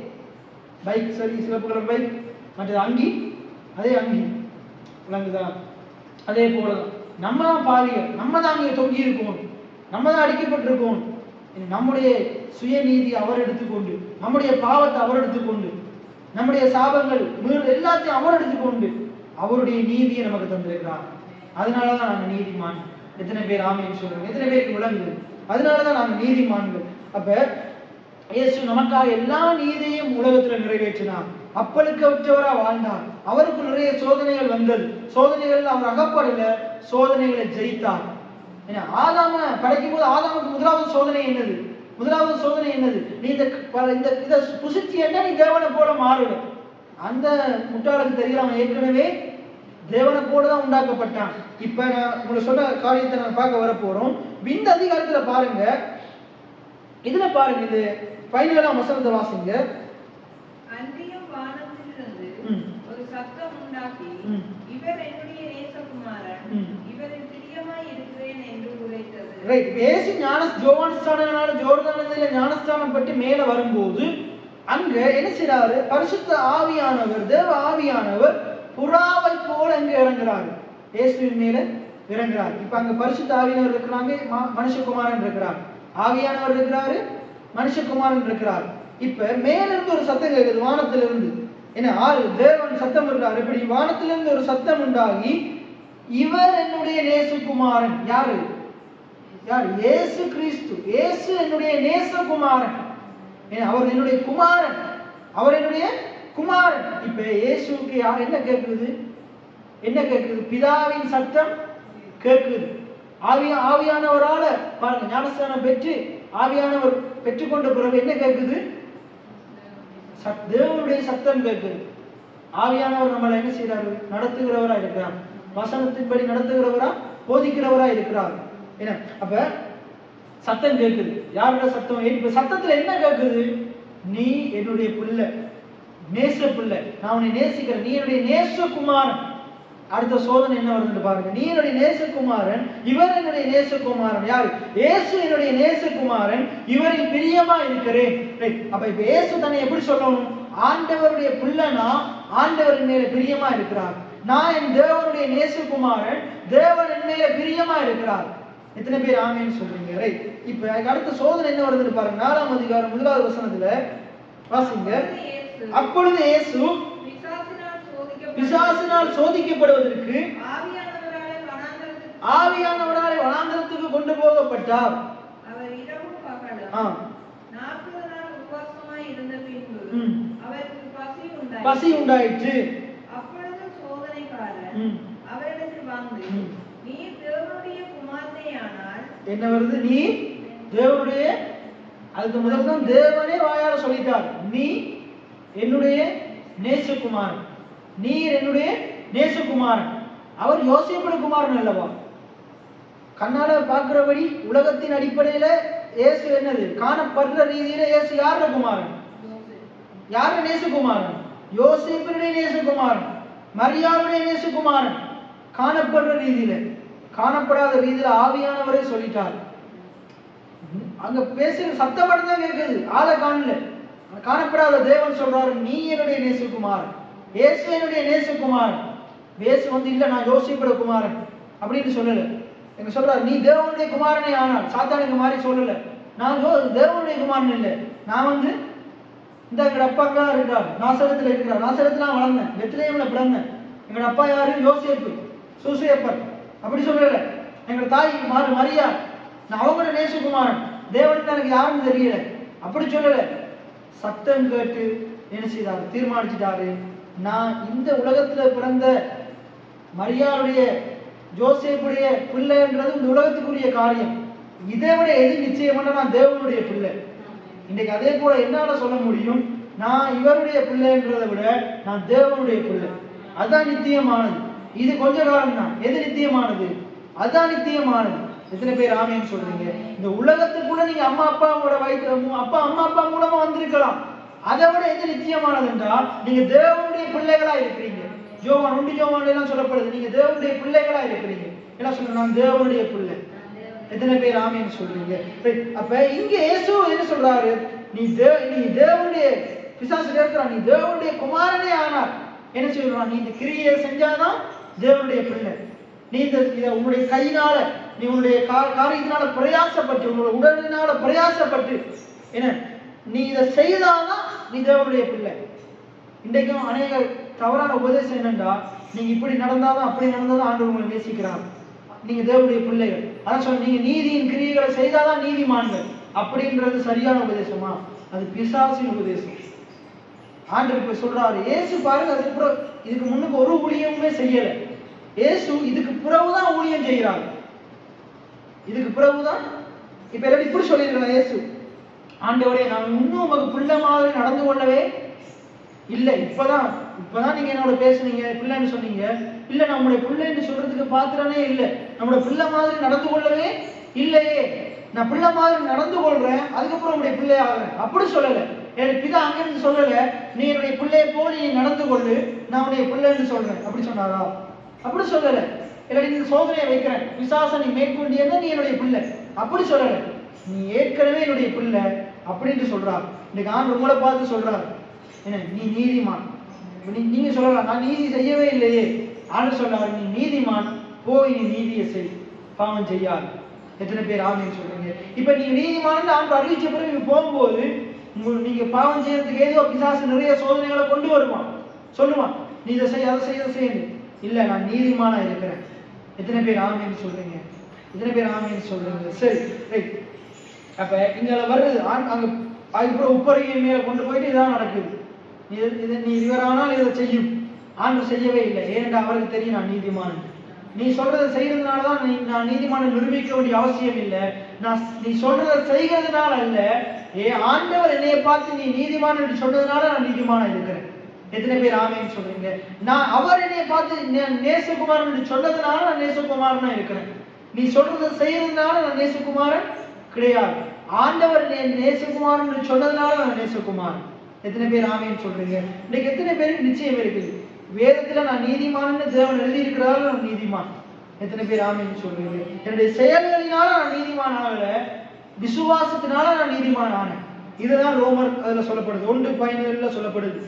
[SPEAKER 1] பைக் சரி, சிவப்பு கலர் பைக், மற்றது அங்கி அதே அங்கி விளங்குதா? அதே போலதான் நம்ம தான் பாவிகள், நம்ம தான் அங்கே தொங்கி இருக்கோம், நம்ம தான் அடிக்கப்பட்டிருக்கோம். நம்முடைய சுயநீதி அவர் எடுத்துக்கொண்டு, நம்முடைய பாவத்தை அவர் எடுத்துக்கொண்டு, நம்முடைய சாபங்கள் எல்லாத்தையும் அவர் எடுத்துக்கொண்டு அவருடைய நீதியை நமக்கு தந்திருக்கிறார். அதனாலதான் நாங்கள் நீதிமான். எத்தனை பேர் ஆமேன்னு சொல்றோம்? எத்தனை பேருக்கு விளங்குது? அதனாலதான் நாங்கள் நீதிமான்கள். அப்ப இயேசு நமக்காக எல்லா நீதியையும் உலகத்துல நிறைவேற்றினார். அப்பழுக்கற்றவரா வாழ்ந்தார். அவருக்கு நிறைய சோதனைகள் வந்தது. சோதனைகள் அவர் அகப்படல, சோதனைகளை ஜெயித்தார். ஆதாம படைக்கும் போது ஆதாமுக்கு முதலாவது சோதனை என்னது? முதலாவது சோதனை என்னது? நீ இத புசிச்சி என்ன நீ தேவனை போல மாறுவ. அந்த முட்டாளுக்கு தெரியல, அவன் ஏற்கனவே தேவனை போலதான் உண்டாக்கப்பட்டான். இப்ப நான் உங்களுக்கு சொன்ன காரியத்தை நான் பார்க்க வர போறோம். இந்த அதிகாரத்துல பாருங்க, இதுல பாருங்க, இது 17ஆம் வசனத்தை வாசிங்க.
[SPEAKER 2] அன்றியும் வானத்திலிருந்து ஒரு சத்தம் உண்டாகி, இவர் என்னுடைய நேசகுமாரன், இவரில் பிரியமாய் இருக்கிறேன் என்று உரைத்தது.
[SPEAKER 1] ரைட். இயேசு ஜோர்தானிலே ஞானஸ்தானம் பற்றி மேல வரும்போது அங்க என்ன செய்றாரு? பரிசுத்த ஆவியானவர், தேவ ஆவியானவர் புறாவை போல அங்க இறங்குறாரு. இயேசுவின் மேல இறங்குறாரு. இப்ப அங்க பரிசுத்த ஆவியானவர் இருக்கிறாங்க, மனுஷகுமாரன் இருக்கிறார். ஆவியானவர் இருக்கிறாரு, மனுஷகுமாரன் இருக்கிறார். இப்ப மேல இருந்து ஒரு சத்தம் கேட்குது, வானத்திலிருந்து. என்ன தேவன் சத்தம் இருக்கிறார். இப்படி வானத்திலிருந்து ஒரு சத்தம் உண்டாகி, இவர் என்னுடைய நேசகுமாரன். யாரு? யார்? இயேசு கிறிஸ்து. இயேசு என்னுடைய நேசகுமாரன், அவர் என்னுடைய குமாரன், அவர் என்னுடைய குமாரன். இப்ப இயேசுக்கு என்ன கேட்குது? என்ன கேட்குது? பிதாவின் சத்தம் கேட்குது. ஆவியானவரால பாருங்க, ஞானஸ்தானம் பெற்று ஆவியானவர் பெற்றுக்கொண்ட பிறகு என்ன கேட்குது? தேவனுடைய சத்தம் கேட்குது. ஆவியானவர் நம்மளை என்ன செய்யறாரு? நடத்துகிறவரா இருக்கிறார். வசனத்தின்படி நடத்துகிறவரா, போதிக்கிறவரா இருக்கிறார். என்ன அப்ப சத்தம் கேட்குது. யாரோட சத்தம்? இப்ப சத்தத்துல என்ன கேட்குது? நீ என்னுடைய பிள்ளை, நேச பிள்ளை, நான் உன்னை நேசிக்கிறேன், நீ என்னுடைய நேசகுமாரன். அடுத்த சோதனை என்ன வருதுன்னு பாருங்க. நீ என்னுடைய நேசகுமாரன், இவர் என்னுடைய நேசகுமாரன். யாரு? இயேசு என்னுடைய நேசகுமாரன், இவரில் பிரியமா இருக்கிறேன். அப்ப இப்ப இயேசு தன்னை எப்படி சொல்லணும்? ஆண்டவருடைய பிள்ளைனா ஆண்டவர் மேல பிரியமா இருக்கிறார். நான் என் தேவனுடைய நேசகுமாரன், தேவன் என் மேல பிரியமா இருக்கிறார். எத்தனை பேர் ஆமேன்னு சொல்றீங்க? ரைட். இப்ப அடுத்த சோதனை என்ன வருதுன்னு பாருங்க. 4ஆம் அதிகாரம் 1வது வசனத்துல வாசிங்க. அப்பொழுது இயேசு பிசாசினால் சோதிக்கப்படுவதற்கு ஆவியானவராலே வனாந்தரத்துக்கு கொண்டு போகப்பட்டார்.
[SPEAKER 2] அவர் இரவும் பகலும் 40 நாள் உபவாசமாய் இருந்த பின்பு அவருக்கு
[SPEAKER 1] பசி உண்டாயிற்று.
[SPEAKER 2] அப்பொழுது சோதனைக்காரன் அவரிடத்தில் வந்து, நீ தேவனுடைய குமாரனேயானால். என்ன வருது? நீ தேவனுடைய. அதுக்கு முதல்ல தான் தேவனே வாயால சொல்லிட்டார், நீ என்னுடைய நேசகுமாரன், நீர் என்னுடைய நேசகுமாரன். அவர் யோசேப்புடைய குமாரன் அல்லவா? கண்ணால பார்க்கிறபடி உலகத்தின் அடிப்படையில இயேசு என்னது? காணப்படுற ரீதியில இயேசு யாருடைய குமாரன்? யாருடைய நேசகுமாரன்? யோசேப்புடைய நேசகுமாரன், மரியாளுடைய நேசகுமாரன். காணப்படுற ரீதியில, காணப்படாத ரீதியில ஆவியானவரை சொல்லிட்டார். அங்க பேசுற சத்தம் மட்டும் தான் கேட்குது, ஆளை காணல. காணப்படாத தேவன் சொல்றாரு, நீ என்னுடைய நேசகுமாரன், இயேசு என்னுடைய நேசகுமாரன். இயேசு வந்து இல்ல நான் யோசிப்புடைய குமாரன் அப்படின்னு சொல்லல. எங்க சொல்றாரு, நீ தேவனுடைய குமாரனே ஆனால். சாத்தானுக்கு மாதிரி சொல்லல, நான் தேவனுடைய குமாரன் இல்லை, நான் வந்து இந்த எங்க அப்பா தான் இருக்கிறார், நாசரத்துல இருக்கிறார், நாசரத்துல நான் வளர்ந்தேன், பெத்லகேம்ல பிறந்தேன். எங்க அப்பா யாரு? யோசேப்பு, சூசேப்பர். அப்படி சொல்லல. எங்க தாய் மரியா, நான் அவங்களோட நேசகுமாரன், தேவனுக்கு எனக்கு யாருன்னு தெரியல, அப்படி சொல்லல. சத்தம் கேட்டு என்ன செய்தாரு? தீர்மானிச்சுட்டாரு, நான் இந்த உலகத்துல பிறந்த மரியாளுடைய ஜோசேப்புடைய பிள்ளைன்றது இந்த உலகத்துக்குரிய காரியம். இதை விட எது நிச்சயமான? நான் தேவனுடைய பிள்ளை. இன்னைக்கு அதே போல என்னால சொல்ல முடியும், நான் இவருடைய பிள்ளைன்றதை விட நான் தேவனுடைய பிள்ளை. அதுதான் நித்தியமானது. இது கொஞ்ச காலம் தான். எது நித்தியமானது? அதுதான் நித்தியமானது. எத்தனை பேர் ஆமேன்னு சொல்றீங்க? இந்த உலகத்துக்குள்ள நீங்க அம்மா அப்பாவோட வயிற்று அம்மா அப்பா மூலமா வந்திருக்கலாம். அதை விட எது நிச்சயமானது என்றால் நீங்க தேவனுடைய பிள்ளைகளா இருக்கிறீங்க. யோவான் 1 யோவான் எல்லாம் சொல்லப்படுது, நீங்க தேவனுடைய பிள்ளைகளா இருக்கிறீங்க. என்ன சொல்ற? நான் தேவனுடைய பிள்ளை. எத்தனை பேர் ஆமேன்னு சொல்றீங்க? அப்ப இங்க இயேசு என்ன சொல்றாரு? நீ தேவனுடைய. பிசாசு கேட்கிறான், நீ தேவனுடைய குமாரனே ஆனார்.
[SPEAKER 1] என்ன சொல்றான்? நீ இந்த கிரியை செஞ்சாதான் தேவனுடைய பிள்ளை. நீ இதை உன்னுடைய கையினால, நீ உன்னுடைய காரியத்தினால பிரயாசப்பட்டு, உன்னோட உடலினால பிரயாசப்பட்டு என்ன நீ இதை செய்தாதான் நீ தேவனுடைய பிள்ளை. இன்றைக்கும் அநேக தவறான உபதேசம் என்னன்னா, நீங்க இப்படி நடந்தாதான் அப்படி நடந்தாதான் ஆண்டவர் உங்களை நேசிக்கிறார், நீங்க தேவனுடைய பிள்ளைகள். அதான் சொல்ல, நீங்க நீதியின் கிரியைகளை செய்தாதான் நீதிமான்கள் அப்படின்றது சரியான உபதேசமா? அது பிசாசின் உபதேசம். ஆண்டவர் இப்ப சொல்றாரு, இயேசு பாருங்க, அதுக்கப்புறம் இதுக்கு முன்னுக்கு ஒரு ஊழியமுமே செய்யல. இயேசு இதுக்கு பிறகுதான் ஊழியம் செய்கிறார். இதுக்கு பிறகுதான் இப்ப எல்லாரும் இப்படி சொல்லிருக்கலாம், இயேசு ஆண்டவரே நான் இன்னும் உங்களுக்கு பிள்ளை மாதிரி நடந்து கொள்ளவே இல்லை, இப்பதான் நீங்க என்னோட பேசுனீங்க, பிள்ளைன்னு சொன்னீங்க, இல்ல நம்முடைய பிள்ளைன்னு சொல்றதுக்கு பாத்திரனே இல்லை, நம்முடைய பிள்ளை மாதிரி நடந்து கொள்ளவே இல்லையே, நான் பிள்ளை மாதிரி நடந்து கொள்றேன், அதுக்கப்புறம் உங்களுடைய பிள்ளை ஆகிறேன் அப்படி சொல்லல. எனக்கு பிதா அங்கிருந்து சொல்லல, நீ என்னுடைய பிள்ளையை போல் நீ நடந்து கொள்ளு, நான் உன்னுடைய பிள்ளைன்னு சொல்றேன் அப்படி சொன்னாரா? அப்படி சொல்லல. இல்லை நீங்க சோதனையை வைக்கிறேன், பிசாசை நீ மேற்கொண்டியதான் நீ என்னுடைய பிள்ளை அப்படி சொல்லல. நீ ஏற்கனவே என்னுடைய பிள்ளை அப்படின்னு சொல்றார். இன்னைக்கு ஆண்டு உங்களை பார்த்து சொல்றாரு, என்ன நீ நீதிமான். நீங்க சொல்லலாம், நான் நீதி செய்யவே இல்லையே. ஆண்டு சொல்றாரு, நீ நீதிமான், போய் நீ நீதியை செய், பாவம் செய்யாது. எத்தனை பேர் ஆமேன்னு சொல்றீங்க? இப்ப நீங்க நீதிமான் ஆண்டு அறிவிச்ச பிறகு போகும்போது நீங்க பாவம் செய்யறதுக்கு ஏதோ பிசாசு நிறைய சோதனைகளை கொண்டு வருவான், சொல்லுவான் நீ இதை செய்ய அதை செய்ய செய்யணும். இல்ல நான் நீதிமானா இருக்கிறேன். எத்தனை பேர் ஆமேன்னு சொல்றீங்க? எத்தனை பேர் ஆமேன்னு சொல்றீங்க? சரி ரைட். அப்ப இங்க வருது அங்க அதுக்கப்புறம் உப்பரிகை மேல கொண்டு போயிட்டு இதான் நடக்குது. நீ இவரானால் இதை செய்யும். ஆண்டு செய்யவே இல்லை, ஏனென்றா அவருக்கு தெரியும் நான் நீதிமான். நீ சொல்றதை செய்யறதுனாலதான் நான் நீதிமான நிரூபிக்க வேண்டிய அவசியம் இல்லை. நீ சொல்றதை செய்கிறதுனால அல்ல, ஆண்டவர் என்னைய பார்த்து நீ நீதிமான் என்று சொன்னதுனால நான் நீதிமானா இருக்கிறேன். எத்தனை பேர் ஆமேன்னு சொல்றீங்க? நான் அவர் என்னைய பார்த்து நேசகுமாரன் என்று சொன்னதுனால நான் நேசகுமாரனா இருக்கிறேன். நீ சொல்றதை செய்யறதுனால நான் நேசகுமாரன் கிடையாது. ஆண்டவர் நேசகுமாரன் என்று சொன்னதுனால நான் நேசகுமாரன். எத்தனை பேர் ஆமேன்னு சொல்றீங்க? இன்னைக்கு எத்தனை பேருக்கு நிச்சயம் இருக்குது? வேதத்துல நான் நீதிமான்னு தேவன் எழுதி இருக்கிறதால நான் நீதிமான். எத்தனை பேர் ஆமேன்னு சொல்றீங்க? என்னுடைய செயல்களினால நான் நீதிமான் ஆகல, விசுவாசத்தினால நான் நீதிமான் ஆனேன். இதுதான் ரோமர் அதுல சொல்லப்படுது, 1:17 சொல்லப்படுது.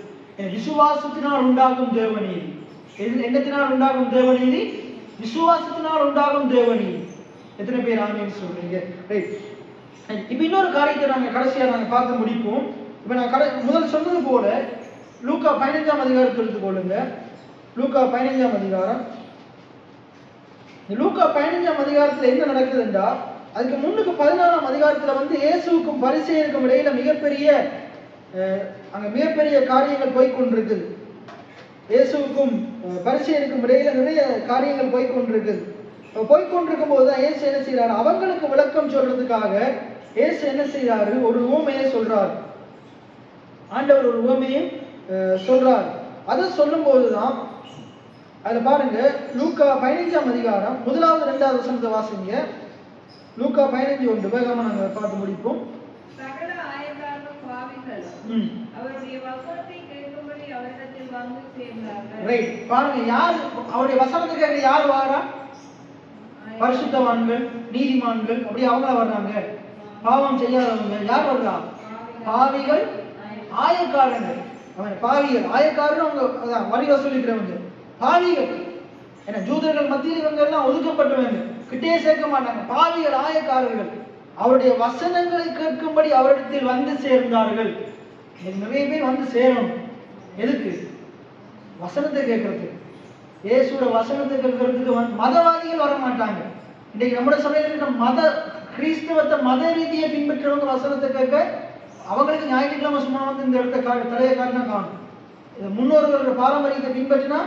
[SPEAKER 1] விசுவாசத்தினால் உண்டாகும் தேவநீதி. என்னத்தினால் உண்டாகும் தேவநீதி? விசுவாசத்தினால் உண்டாகும் தேவநீதி. எத்தனை பேர் ஆமேன்னு சொல்றீங்க? ரைட். இப்ப இன்னொரு காரியத்தை நாங்க கடைசியா நாங்க பார்த்து முடிப்போம். இப்ப நான் முதல் சொன்னது போல லூக்கா 15ஆம் அதிகாரத்தை எடுத்துக்கொள்ளுங்க. லூக்கா 15ஆம் அதிகாரம். லூக்கா 15ஆம் அதிகாரத்துல என்ன நடக்குது என்றால், அதுக்கு முன்னுக்கு 14ஆம் அதிகாரத்துல இயேசுவுக்கும் பரிசேயருக்கும் இடையில மிகப்பெரிய காரியங்கள் போய்கொண்டிருக்குது. இயேசுவுக்கும் பரிசேயருக்கும் இடையில நிறைய காரியங்கள் போய்கொண்டிருக்குது. போய்கொண்டிருக்கும் போதுதான் இயேசு என்ன செய்யறாரு? அவங்களுக்கு விளக்கம் சொல்றதுக்காக இயேசு என்ன செய்யறாரு? ஒரு உவமையை சொல்றாரு. ஆண்டவர் ஒரு உவமையும் சொல்றார். அதை சொல்லும் போதுதான் அதுல பாருங்க, லூக்கா 15ஆம் அதிகாரம் 1வது 2வது வசனத்தை வாசிங்க. லூக்கா 15:1 வேகமா நாங்க பார்த்து முடிப்போம்.
[SPEAKER 2] சகல ஆயக்காரரும் பாவிகளும் அவருடைய வசனத்தை கேட்கும்படி அவரிடத்தில் வந்து சேர்ந்தார்கள். ரைட்.
[SPEAKER 1] பாருங்க, யார் அவருடைய வசனத்தை கேட்க யார் வாரா? பரிசுத்தவான்கள், நீதிமான்கள், அப்படி அவங்கள வர்றாங்க. பாவம் செய்யாதவங்க யார் வர்றா? பாவிகள், ஆயக்காரர்கள். பாவிகள், ஆயக்காரர் அவங்க வரி வசூலிக்கிறவங்க. பாவிகள் ஏன்னா ஜூதர்கள் மத்தியில் இவங்க எல்லாம் ஒதுக்கப்பட்டவங்க, கிட்டே சேர்க்க மாட்டாங்க. பாவிகள், ஆயக்காரர்கள் அவருடைய வசனங்களை கேட்கும்படி அவரிடத்தில் வந்து சேர்ந்தார்கள். நிறைய பேர் வந்து சேரணும். எதுக்கு? வசனத்தை கேட்கறதுக்கு. இயேசுவோட வசனத்தை கேட்கறதுக்கு மதவாதிகள் வர மாட்டாங்க. இன்னைக்கு நம்முடைய சபையில இருக்கிற கிறிஸ்தவத்தை மத ரீதியை பின்பற்றவங்க வசனத்தை கேட்க, அவங்களுக்கு ஞாயிற்றுக்கிழமை சும்மா இந்த இடத்த தலையை காட்டினா காணும். முன்னோர்களோட பாரம்பரியத்தை பின்பற்றினா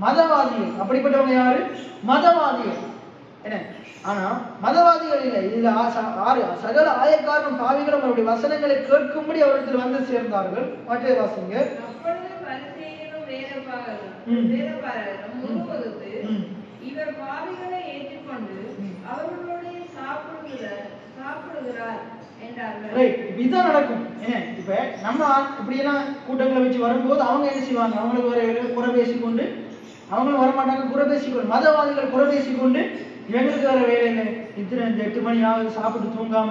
[SPEAKER 1] மதவாதிகள். அப்படிப்பட்டவங்க யாரு? மதவாதிகள். என்ன? ஆனா மதவாதிகள் இல்லை. இதுல சகல ஆயக்காரரும் பாவிகளும் அவருடைய வசனங்களை கேட்கும்படி அவரிடத்தில் வந்து சேர்ந்தார்கள். மற்ற வாசிங்க.
[SPEAKER 2] இவர் பாவிகளை ஏற்றுக்கொண்டு அவர்களுடைய சாப்பிடுகிறார் என்றார்கள்.
[SPEAKER 1] இதுதான் நடக்கும். இப்ப நம்ம இப்படியெல்லாம் கூட்டங்களை வச்சு வரும்போது அவங்க என்ன செய்வாங்க? அவங்களுக்கு குறை பேசிக்கொண்டு, அவங்களும் வரமாட்டாங்க, குறை பேசிக்கொண்டு, மதவாதிகள் குறை பேசிக்கொண்டு, எங்களுக்கு வேற வேலை இல்லை, இந்த 8 மணி ஆகுது சாப்பிட்டு தூங்காம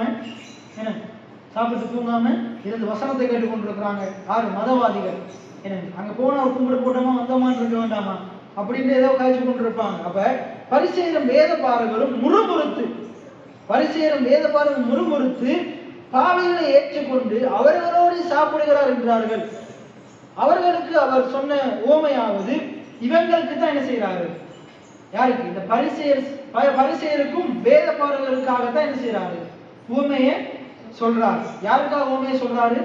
[SPEAKER 1] இருந்து வசனத்தை கேட்டுக்கொண்டிருக்கிறாங்க. யாரு? மதவாதிகள். என்ன அங்க போனா கும்பிட்டு போட்டோமா வந்தோமான்னு இருக்க வேண்டாமா அப்படின்னு ஏதோ காய்ச்சி கொண்டு இருப்பாங்க. அப்ப பரிசேயரும் வேத பாரகரும் முறுமுறுத்து பாவிகளை ஏற்றுக்கொண்டு அவர்களோடு சாப்பிடுகிறார் என்றார்கள். அவர்களுக்கு அவர் சொன்ன ஓமையாவது இவங்களுக்கு தான் என்ன செய்யறாரு? யாருக்கு? இந்த பரிசேயருக்கும் வேத பாரகருக்காகத்தான் என்ன செய்யறாரு? ஊமையை சொல்றாரு. யாருக்காக ஊமையை சொல்றாரு?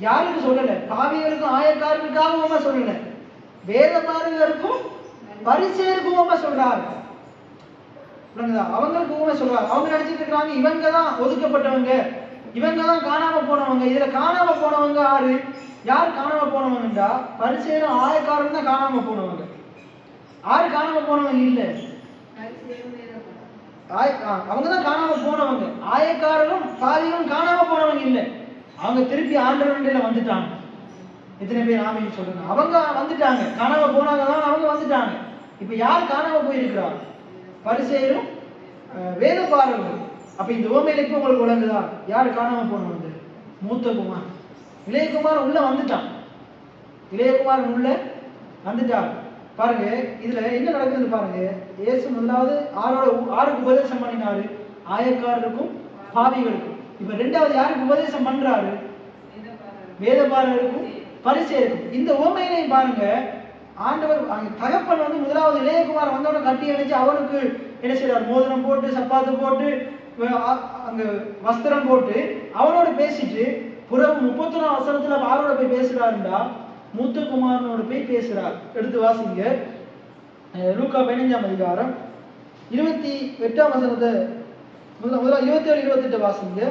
[SPEAKER 1] யாருக்கு சொல்லல? பாவிகளுக்கும் ஆயக்காரர்களுக்காக ஊமை சொல்லல, வேத பாரகருக்கும் பரிசேயருக்கும் ஊமை சொல்றாரு. அவங்களுக்கு ஊமை சொல்றாரு. அவங்க நினைச்சிட்டு இருக்காங்க இவங்க தான் ஒதுக்கப்பட்டவங்க, இவங்க தான் காணாம போனவங்க. இதுல காணாம போனவங்க யார் காணாம போனவங்கடா? பரிசேயரும் ஆயக்காரரும் தான் காணாம போனவங்க. யாரு காணாம போனவங்க இல்ல, அவங்க தான் காணாம போனவங்க. ஆயக்காரரும் பாவிகளும் காணாம போனவங்க இல்ல, அவங்க திருப்பி ஆண்டவரில் வந்துட்டாங்க. எத்தனை பேர் ஆமீன் சொல்லுங்க? அவங்க வந்துட்டாங்க, காணாம போனாங்க தான் அவங்க வந்துட்டாங்க. இப்ப யார் காணாம போயிருக்கிறார்? பரிசேயரும் வேத பாரகரும். அப்ப இந்த ஓமையில இப்ப உங்களுக்கு விளங்குதா யாரு காணாம போனவங்க? மூத்த குமார். இளையகுமார் உள்ள வந்துட்டான். பாருங்க இதுல என்ன நடக்குதுன்னு பாருங்க. இயேசு முதலாவது ஆருக்கு உபதேசம் பண்ணினாரு? ஆயக்காரருக்கும் பாவிகளுக்கும். இப்ப ரெண்டாவது யாருக்கு உபதேசம் பண்றாரு? வேதபாரகருக்கும் பரிசேயருக்கும். இந்த ஓமையிலையும் பாருங்க, ஆண்டவர் தகப்பன் வந்து முதலாவது இளையகுமார் வந்தவன கட்டி அணைச்சு அவனுக்கு என்ன செய்யறாரு? மோதிரம் போட்டு சப்பாத்து போட்டு அங்க வஸ்திரம் போட்டு அவனோட பேசிட்டு புறம் 31 வசனத்துல ஆரோட போய் பேசுறாருண்டா மூத்த குமாரனோட போய் பேசுறார். எடுத்து வாசிங்க. லூக்கா 15ஆம் அதிகாரம் 28ஆம் வசனத்தை முதல்ல 27 28 வாசிங்க.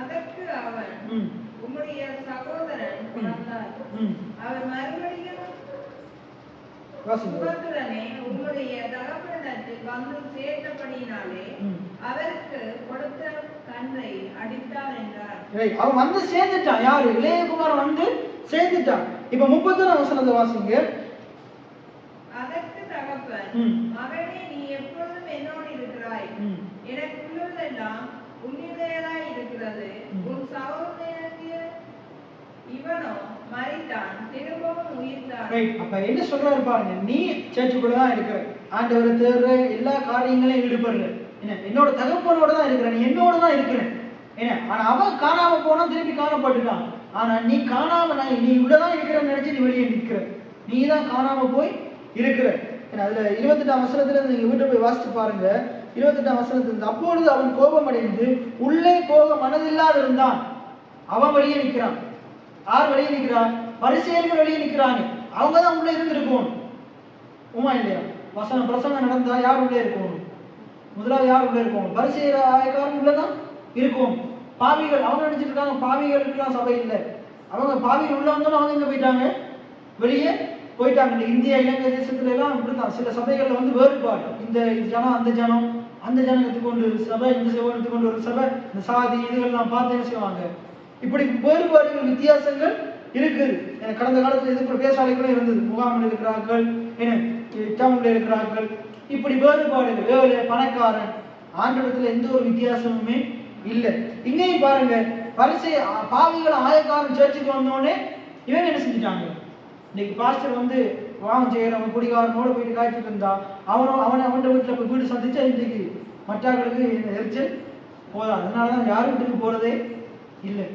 [SPEAKER 2] அதற்கு அவன் உம்முடைய சகோதரன் பிறந்தார். அவர் மறுபடியும் வாசிங்க. உம்முடைய தகப்பனிடத்தில் வந்து சேர்ந்தபடியினாலே அவருக்கு கொடுத்த கன்றை அடித்தார் என்றார்.
[SPEAKER 1] அவன் வந்து சேர்ந்துட்டான். யாரு? இளையகுமாரன் வந்து சேர்ந்துட்டான். இப்ப 31ஆம் வசனத்தை வாசிங்க.
[SPEAKER 2] அதற்கு தகப்பன், மகனே நீ எப்பொழுதும் என்னோடு இருக்கிறாய், எனக்குள்ளதெல்லாம் உன்னிடையதாய் இருக்கிறது. உன் சகோதரனுக்கு இவனோ மரித்தான், திரும்பவும் உயிர்த்தான்.
[SPEAKER 1] அப்ப என்ன சொல்றாரு பாருங்க, நீ சேர்ச்சுக்குள்ள தான் இருக்கிற, ஆண்டவரை தேடுற, எல்லா காரியங்களையும் ஈடுபடுற, என்னோட தகப்பனோட தான் இருக்கிற, நீ என்னோட தான் இருக்கிற. ஆனா அவன் காணாம போனா திருப்பி காணப்பட்டுட்டான். ஆனா நீ காணாம நீ உள்ளதான் இருக்கிறன்னு நினைச்சு நீ வெளியே நிற்கிற, நீ தான் காணாம போய் இருக்கிற. அதுல 28ஆம் வசனத்துல நீங்க வீட்டை போய் வாசிச்சு பாருங்க. 28ஆம் வசனத்துல அப்பொழுது அவன் கோபம் அடைந்து உள்ளே போக மனதில்லாத இருந்தான். அவன் வெளியே நிற்கிறான். யார் வெளியே நிற்கிறான்? பரிசேயர்கள் வெளியே நிற்கிறாங்க. அவங்கதான் உள்ள இருந்திருக்கும். உமா இல்லையா? பிரசங்கம் நடந்தா யார் உள்ளே இருக்கணும்? முதலாவது யார் உள்ளே இருக்கணும்? பரிசேயர் ஆயக்காரன் உள்ளதான் இருக்கும். பாவிகள் அவங்க நினைச்சிட்டு இருக்காங்க பாவிகளுக்குலாம் சபை இல்லை. அவங்க பாவிகள் உள்ள வந்தோம், அவங்க எங்க போயிட்டாங்க? வெளியே போயிட்டாங்க. இந்தியா இலங்கை தேசத்துல எல்லாம் இப்படித்தான். சில சபைகள்ல வந்து வேறுபாடு, இந்த ஜனம் அந்த ஜனம், அந்த ஜனத்துக்கு கொண்டு சபை, இந்த சபைக்கு கொண்டு ஒரு சபை, இந்த சாதி இதுகள்லாம் பார்த்து என்ன செய்வாங்க? இப்படி வேறுபாடுகள் வித்தியாசங்கள் இருக்குது. கடந்த காலத்துல இது பேசாலைகளும் இருந்தது. முகாமில் இருக்கிறார்கள், டவுன்ல இருக்கிறார்கள், இப்படி வேறுபாடுகள். ஏழை பணக்காரன் ஆண்டவரத்துல எந்த ஒரு வித்தியாசமுமே இல்லை. இங்கேயும் பாருங்க, பாவிகள் ஆயக்காரன் சர்ச்சுக்கு வந்தோடனே இவங்க என்ன செஞ்சுட்டாங்க? இன்னைக்கு பாஸ்டர் வந்து வாங்க செய்யறவன் குடிகாரனோட போயிட்டு காய்ச்சிட்டு இருந்தா அவன் வீட்டுல போய் வீடு சந்திச்சா இன்னைக்கு மற்றவர்களுக்கு எரிச்சல் போதா. அதனாலதான் யார் வீட்டுக்கு போறதே இல்லை.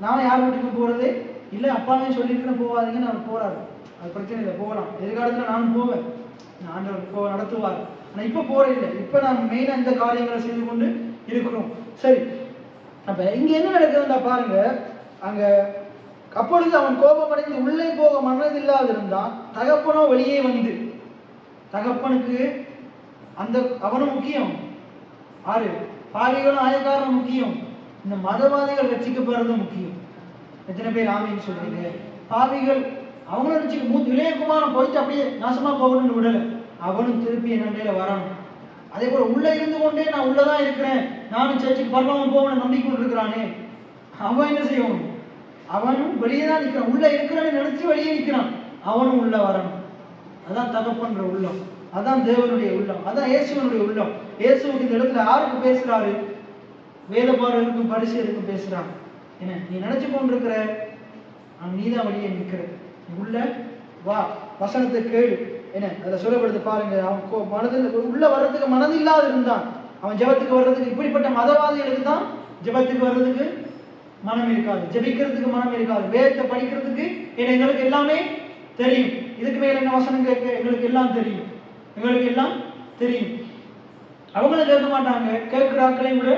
[SPEAKER 1] நான் யார் வீட்டுக்கு போறதே இல்லை. அப்பாவே சொல்லிட்டு போவாதீங்க, நான் போறாரு, அது பிரச்சனை இல்லை, போகலாம். எதிர்காலத்துல நானும் போவேன், ஆண்டவர் நடத்துவார். ஆனா இப்ப போற இல்லை. இப்ப நான் மெயினா இந்த காரியங்களை செய்து கொண்டு இருக்கிறோம். சரி, அப்ப இங்க என்ன நடக்குதுன்னா பாருங்க, அங்க அப்பொழுது அவன் கோபமடைந்து உள்ளே போக மனதில்லாது இருந்தான். தகப்பனோ வெளியே வந்து, தகப்பனுக்கு அந்த அவனும் முக்கியம், ஆறு பாவிகளும் ஆயக்காரனும் முக்கியம், இந்த மதவாதிகள் ரட்சிக்கப்படுறது முக்கியம். எத்தனை பேர் ஆமீன்னு சொல்றீங்க? பாவிகள் அவங்களும் ரட்சிக்க இளையகுமாரன் போயிட்டு அப்படியே நாசமா போகணும்னு விடல, அவனும் திருப்பி என்னண்டையில வரணும். அதே போல உள்ள இருந்து கொண்டே நான் உள்ளதான் இருக்கிறேன், நானும் சர்ச்சுக்கு பரவாம போகணும் நம்பிக்கொண்டு இருக்கிறானே, அவன் என்ன செய்யணும்? அவனும் வெளியே தான் நிற்கிறான். உள்ள இருக்கிறான்னு நினைச்சு வெளியே நிற்கிறான், அவனும் உள்ள வரணும். அதான் தகப்பன்ற உள்ளம், அதான் தேவனுடைய உள்ளம், அதான் இயேசுவனுடைய உள்ளம். இயேசுவுக்கு இந்த இடத்துல யாருக்கு பேசுறாரு? வேதபாரகருக்கும் பரிசேயருக்கும் பேசுறாங்க. என்ன நீ நினைச்சு கொண்டிருக்கிற நீதான் வழியை நிற்கிற, நீ உள்ள வா, வசனத்தை கேளு. என்ன அதில் சொல்லப்படுது பாருங்க, அவன் மனதில் உள்ள வர்றதுக்கு மனதில்லாது இருந்தான். அவன் ஜெபத்துக்கு வர்றதுக்கு, இப்படிப்பட்ட மதவாதிகளுக்கு தான் ஜெபத்துக்கு வர்றதுக்கு மனம் இருக்காது, ஜெபிக்கிறதுக்கு மனம் இருக்காது, வேதத்தை படிக்கிறதுக்கு எங்களுக்கு எல்லாமே தெரியும், இதுக்கு மேல என்ன வசனம் கேட்க எங்களுக்கு எல்லாம் தெரியும், எங்களுக்கு எல்லாம் தெரியும். அவங்களும் கேட்க மாட்டாங்க, கேட்கிற ஆட்களையும் விட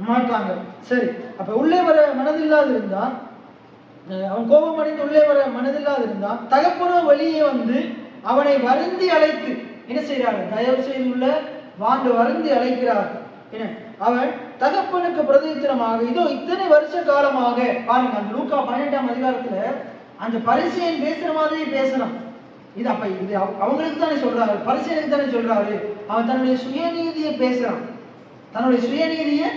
[SPEAKER 1] மாட்டாங்க. சரி, அப்ப உள்ளே வர மனதில்லாது இருந்தா, அவன் கோபம் அடைந்து உள்ளே வர மனதில்லாது இருந்தான். தகப்பனோ வெளியே வந்து அவனை வருந்தி அழைத்து என்ன செய்யறாரு, தயவு செய்துள்ள வாண்டு வருந்தி அழைக்கிறார். என்ன அவன் தகப்பனுக்கு பிரதித்திரமாக, இதோ இத்தனை வருஷ காலமாக பாருங்க, அந்த லூக்கா 12ஆம் அதிகாரத்துல அந்த பரிசேயன் பேசுற மாதிரி பேசுறான். இது அப்ப இது அவங்களுக்கு தானே சொல்றாரு, பரிசேயனுக்கு தானே சொல்றாரு. அவன் தன்னுடைய சுயநீதியை பேசுறான், தன்னுடைய சுயநீதியை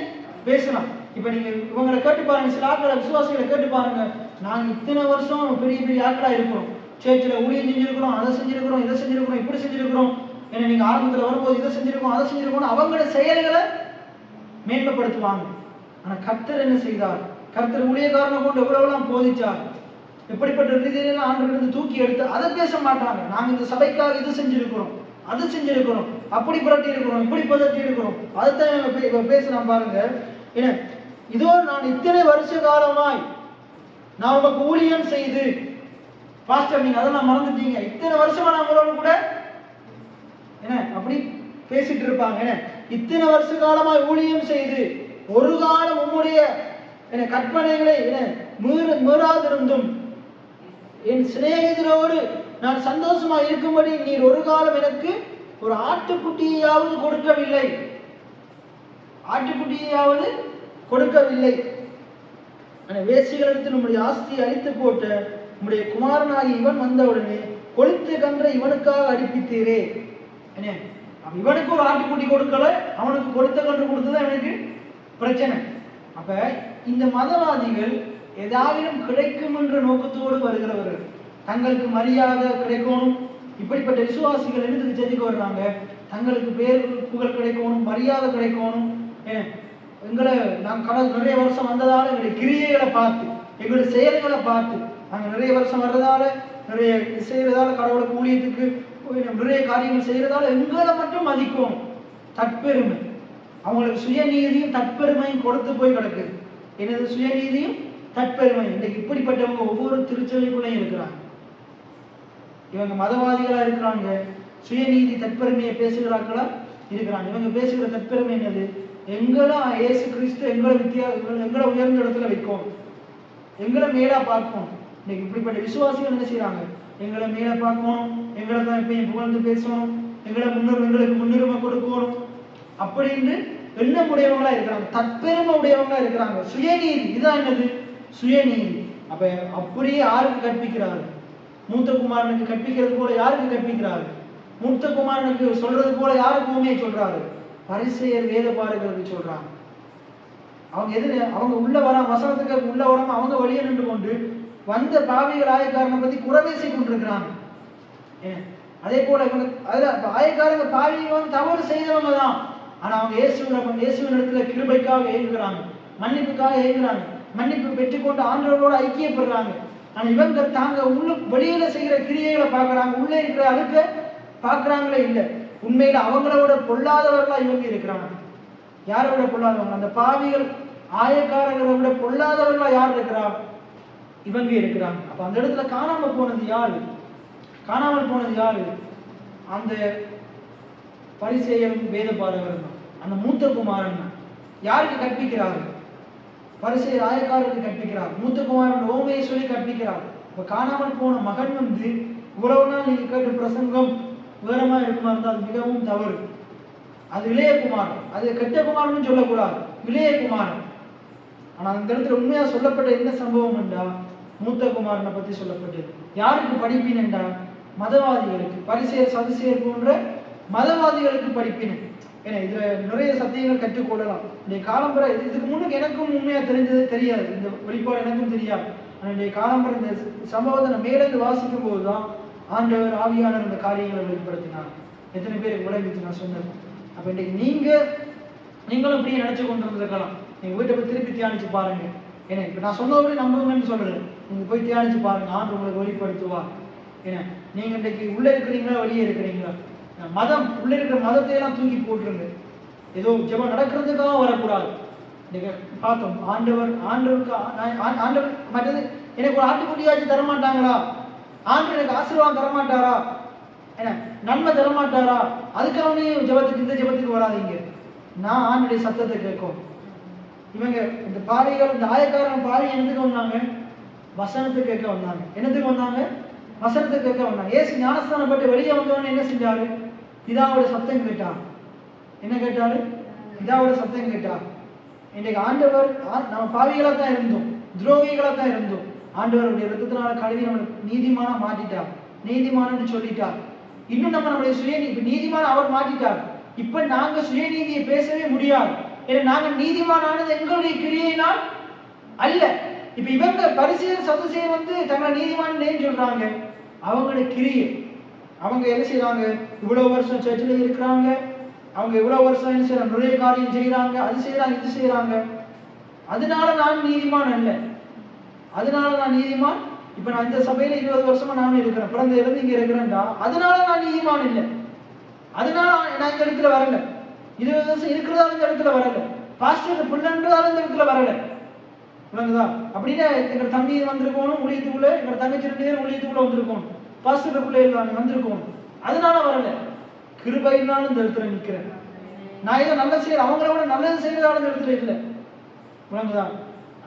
[SPEAKER 1] பேசுறான். இப்ப நீங்க இவங்களை கேட்டு பாருங்க, சில ஆட்களை விசுவாசிகளை கேட்டு பாருங்க, நாங்க இத்தனை வருஷம் பெரிய பெரிய ஆட்களா இருக்கிறோம், சேர்ச்சில் ஊழியம் செஞ்சிருக்கிறோம், அதை செஞ்சிருக்கிறோம், இதை செஞ்சிருக்கிறோம், இப்படி செஞ்சிருக்கிறோம், ஏன்னா நீங்க ஆரம்பத்தில் வரும்போது இதை செஞ்சிருக்கோம், அதை செஞ்சிருக்கோம், அவங்களோட செயல்களை மேன்மைப்படுத்துவாங்க. ஆனா கர்த்தர் என்ன செய்தார், கர்த்தர் ஊழியக்காரனை கொண்டு எவ்வளவுலாம் போதிச்சார், எப்படிப்பட்ட ரீதியிலாம் ஆண்டவரிலிருந்து தூக்கி எடுத்து அதை பேச மாட்டாங்க. நாங்க இந்த சபைக்காக இது செஞ்சிருக்கிறோம், அது செஞ்சிருக்கிறோம், அப்படி புரட்டி இருக்கிறோம், இப்படி பதட்டி இருக்கிறோம், அதைத்தான் பேசலாம் பாருங்க. என்ன இதோ நான் இத்தனை வருஷ காலமாய் நான் உங்களுக்கு ஊழியம் செய்து, பாஸ்டர் நீங்க அதெல்லாம் மறந்துட்டீங்க, இத்தனை வருஷமா நான் உங்களோட கூட என்ன அப்படி பேசிட்டு இருப்பாங்க. என்ன இத்தனை வருஷ காலமாய் ஊழியம் செய்து ஒரு காலம் உம்முடைய என்ன கற்பனைகளை என்ன மீறாதிருந்தும் என் சிநேகிதரோடு நான் சந்தோஷமா இருக்கும்படி நீர் ஒரு காலம் எனக்கு ஒரு ஆட்டுக்குட்டியாவது கொடுக்கவில்லை, ஆட்டுக்குட்டியாவது கொடுக்கவில்லை. வேசிகளிடத்தில் நம்முடைய ஆஸ்தியை அழித்து போட்ட நம்முடைய குமாரனாகி இவன் வந்தவுடனே கொளுத்து கன்றை இவனுக்காக அடிப்பித்தீரே. என்ன இவனுக்கு ஒரு ஆட்டுக்குட்டி கொடுக்கல, அவனுக்கு கொடுத்த கன்று கொடுத்தது அவனுக்கு பிரச்சனை. அப்ப இந்த மதவாதிகள் ஏதாவது கிடைக்கும் என்ற நோக்கத்தோடு வருகிறவர்கள், தங்களுக்கு மரியாதை கிடைக்கணும், இப்படிப்பட்ட விசுவாசிகள் எழுதுக்கு செஞ்சுக்கு வர்றாங்க, தங்களுக்கு பேர் புகழ் கிடைக்கணும், மரியாதை கிடைக்கணும். எங்களை நாங்கள் நிறைய வருஷம் வந்ததால எங்களுடைய கிரியைகளை பார்த்து, எங்களுடைய செயல்களை பார்த்து, நாங்கள் நிறைய வருஷம் வர்றதால, நிறைய செய்யறதால, கடவுளுக்கு ஊழியத்துக்கு நிறைய காரியங்கள் செய்யறதால எங்களை மட்டும் மதிக்கும். தற்பெருமை, அவங்களுக்கு சுயநீதியும் தற்பெருமையும் கொடுத்து போய் கிடக்குது. எனது சுயநீதியும் தற்பெருமை. இன்றைக்கு இப்படிப்பட்டவங்க ஒவ்வொரு திருச்சபைக்குள்ளையும் இருக்கிறாங்க. இவங்க மதவாதிகளா இருக்கிறாங்க, சுயநீதி தற்பெருமையை பேசுகிறார்களா இருக்கிறாங்க. இவங்க பேசுகிற தற்பெருமை என்னது, எங்களை இயேசு கிறிஸ்து எங்களை உயர்ந்த இடத்துல வைக்கும், எங்களை மேலா பார்க்கணும். இன்னைக்கு இப்படிப்பட்ட விசுவாசிகள் என்ன செய்யறாங்க, எங்களை மேல பார்க்கணும், எங்களை தான் எப்பயும் புகழ்ந்து பேசணும், எங்களுக்கு முன்னுரிமை கொடுக்கணும் அப்படின்னு எண்ணம் உடையவங்களா இருக்கிறாங்க, தற்பெருமை உடையவங்களா இருக்கிறாங்க. சுயநீதி, இதுதான் என்னது சுயநீதி. அப்ப அப்படியே யாருக்கு கற்பிக்கிறாரு, மூத்த குமாரனுக்கு கற்பிக்கிறது போல யாருக்கு கற்பிக்கிறாரு, மூத்த குமாரனுக்கு சொல்றது போல யாருக்கு உண்மையை சொல்றாரு, பரிசேயர் வேத பாரகர்களுக்கு சொல்றாங்க. அவங்க உள்ள வர வசனத்துக்கு உள்ள வராம அவங்க வெளியே நின்று கொண்டு வந்த பாவிகள் ஆயக்காரனை பத்தி குறவேசி கொண்டிருக்கிறாங்க. அதே போல இவங்க அதுல ஆயக்காரங்க பாவிகள் தவறு செய்தவங்க தான், ஆனா அவங்க இயேசுவின் இடத்துல கிருபைக்காக ஏங்குறாங்க, மன்னிப்புக்காக ஏங்குறாங்க, மன்னிப்பு பெற்றுக்கொண்டு ஆண்டவரோட ஐக்கியப்படுறாங்க. ஆனா இவங்க தாங்க உள்ள வெளியில செய்கிற கிரியைகளை பாக்குறாங்க, உள்ளே இருக்கிற அழுக்க பாக்குறாங்களே இல்லை. உண்மையில அவங்களோட பொல்லாதவர்களா இவங்க இருக்கிறாங்க. யாரை விட பொல்லாதவங்க, அந்த பாவிகள் ஆயக்காரங்களை விட பொல்லாதவர்களா யார் இருக்கிறா, இவங்க இருக்கிறாங்க. அப்ப அந்த இடத்துல காணாமல் போனது யாரு, அந்த பரிசேயரும் வேத பாரகரும் தான், அந்த மூத்த குமாரன் தான். யாருக்கு கற்பிக்கிறாரு, பரிசேயர் ஆயக்காரருக்கு கற்பிக்கிறார், மூத்த குமாரன் ஓமையை சொல்லி கற்பிக்கிறார். இப்ப காணாமல் போன மகன் இவ்வளவு நாள் நீங்க கேட்ட பிரசங்கம் வேறமா இருக்குமா இருந்தால் அது மிகவும் தவறு. அது இளைய குமாரன், அது கெட்ட குமாரன் சொல்லக்கூடாது, இளைய குமாரன். ஆனா அந்த இடத்துல உண்மையா சொல்லப்பட்ட என்ன சம்பவம் என்றா, மூத்த குமாரனை பத்தி சொல்லப்பட்டது. யாருக்கு படிப்பின் என்றா, மதவாதிகளுக்கு, பரிசேயர் சதுசேயர் போன்ற மதவாதிகளுக்கு படிப்பின். ஏன்னா இதுல நிறைய சத்தியங்கள் கற்றுக்கொள்ளலாம். இந்த காலம்பரை இதுக்கு முன்னுக்கு எனக்கும் உண்மையா தெரியாது, இந்த வெளிப்பாடு எனக்கும் தெரியாது. ஆனா இந்த காலம்பரை இந்த சம்பவத்தை நான் மேலிருந்து வாசிக்கும் போதுதான் ஆண்டவர் ஆவியானவர் இந்த காரியங்களை வெளிப்படுத்தினார். எத்தனை பேருக்கு விளங்கிச்சு நான் சொன்னது. அப்ப இன்னைக்கு நீங்களும் இப்படியே நினைச்சு கொண்டு வந்திருக்கலாம். நீங்க வீட்டை போய் திருப்பி தியானிச்சு பாருங்க. ஏன்னா இப்போ நான் சொன்னபடி நம்புங்கன்னு சொல்றேன். நீங்க போய் தியானிச்சு பாருங்க, ஆண்டு உங்களுக்கு வெளிப்படுத்துவா. ஏன்னா நீங்க இன்றைக்கு உள்ள இருக்கிறீங்களா வெளியே இருக்கிறீங்களா? மதம் உள்ள இருக்கிற மதத்தை எல்லாம் தூக்கி போட்டுருங்க. ஏதோ ஜெபம் நடக்கிறதுக்காக வரக்கூடாது. நீங்க பார்த்தோம் ஆண்டவர் மற்றது எனக்கு ஒரு ஆட்டுக்குட்டியாச்சும் தரமாட்டாங்களா? ஆண்டு எனக்கு ஆசீர்வாதம் தரமாட்டாரா? என்ன நன்மை தரமாட்டாரா? அதுக்காகவே ஜெபத்துக்கு இந்த ஜெபத்துக்கு வராதிங்க. நான் ஆண்டுடைய சத்தத்தை கேட்கும். இவங்க இந்த பாவிகள், இந்த ஆயக்காரன் பாவி என்னத்துக்கு வந்தாங்க? வசனத்தை கேட்க வந்தாங்க. என்னத்துக்கு வந்தாங்க? வசனத்தை கேட்க வந்தாங்க. ஏசு ஞானஸ்தானப்பட்டு வெளியே வந்தவொடனே என்ன செஞ்சாரு? பிதாவோட சத்தம் கேட்டார். என்ன கேட்டாரு? பிதாவோட சத்தம் கேட்டார். இன்றைக்கு ஆண்டவர் நம்ம பாவிகளா தான் இருந்தோம், துரோகிகளா தான் இருந்தோம். ஆண்டவருடைய ரத்தத்தினால கழுவி நம்ம நீதிமான மாற்றிட்டார், நீதிமானன்னு சொல்லிட்டார். இன்னும் நம்மளுடைய நீதிமான அவர் மாற்றிட்டார். இப்ப நாங்க சுயநீதியை பேசவே முடியாது. ஏன்னா நாங்க நீதிமானானது எங்களுடைய கிரியையினால் அல்ல. இப்ப இவங்க பரிசேயர் சதுசேயர் தங்களை நீதிமான் சொல்றாங்க. அவங்களுடைய கிரியை. அவங்க என்ன செய்யறாங்க? இவ்வளவு வருஷம் சர்ச்சில் இருக்கிறாங்க, அவங்க இவ்வளவு வருஷம் என்ன செய்யறாங்க? நிறைய காரியம் செய்யறாங்க, அது செய்யறாங்க, இது செய்யறாங்க. அதனால நான் நீதிமான் அல்ல. அதனால நான் நீதிமான். இப்ப நான் இந்த சபையில 20 வருஷமா நானும் இருக்கிறேன், பிறந்த இருந்து இங்க இருக்கிறேன்டா, அதனால நான் நீதிமான் இல்லை. அதனால நான் இந்த இடத்துல வரல. 20 வருஷம் இருக்கிறதால இந்த இடத்துல வரல. பாஸ்டர் பிள்ளைன்றதால இந்த இடத்துல வரல. விளங்குதா? அப்படின்னா எங்க தம்பி வந்திருக்கணும் ஊழியத்துக்குள்ள, எங்க தங்கச்சி 2 பேரும் ஊழியத்துக்குள்ள வந்திருக்கணும், பாஸ்டர் பிள்ளைகள் வந்திருக்கணும். அதனால வரல. கிருபையினாலும் இந்த இடத்துல நிக்கிறேன். நான் ஏதோ நல்ல செய்யற, அவங்களோட நல்லது செய்யறதால இந்த இடத்துல இல்லை. விளங்குதா?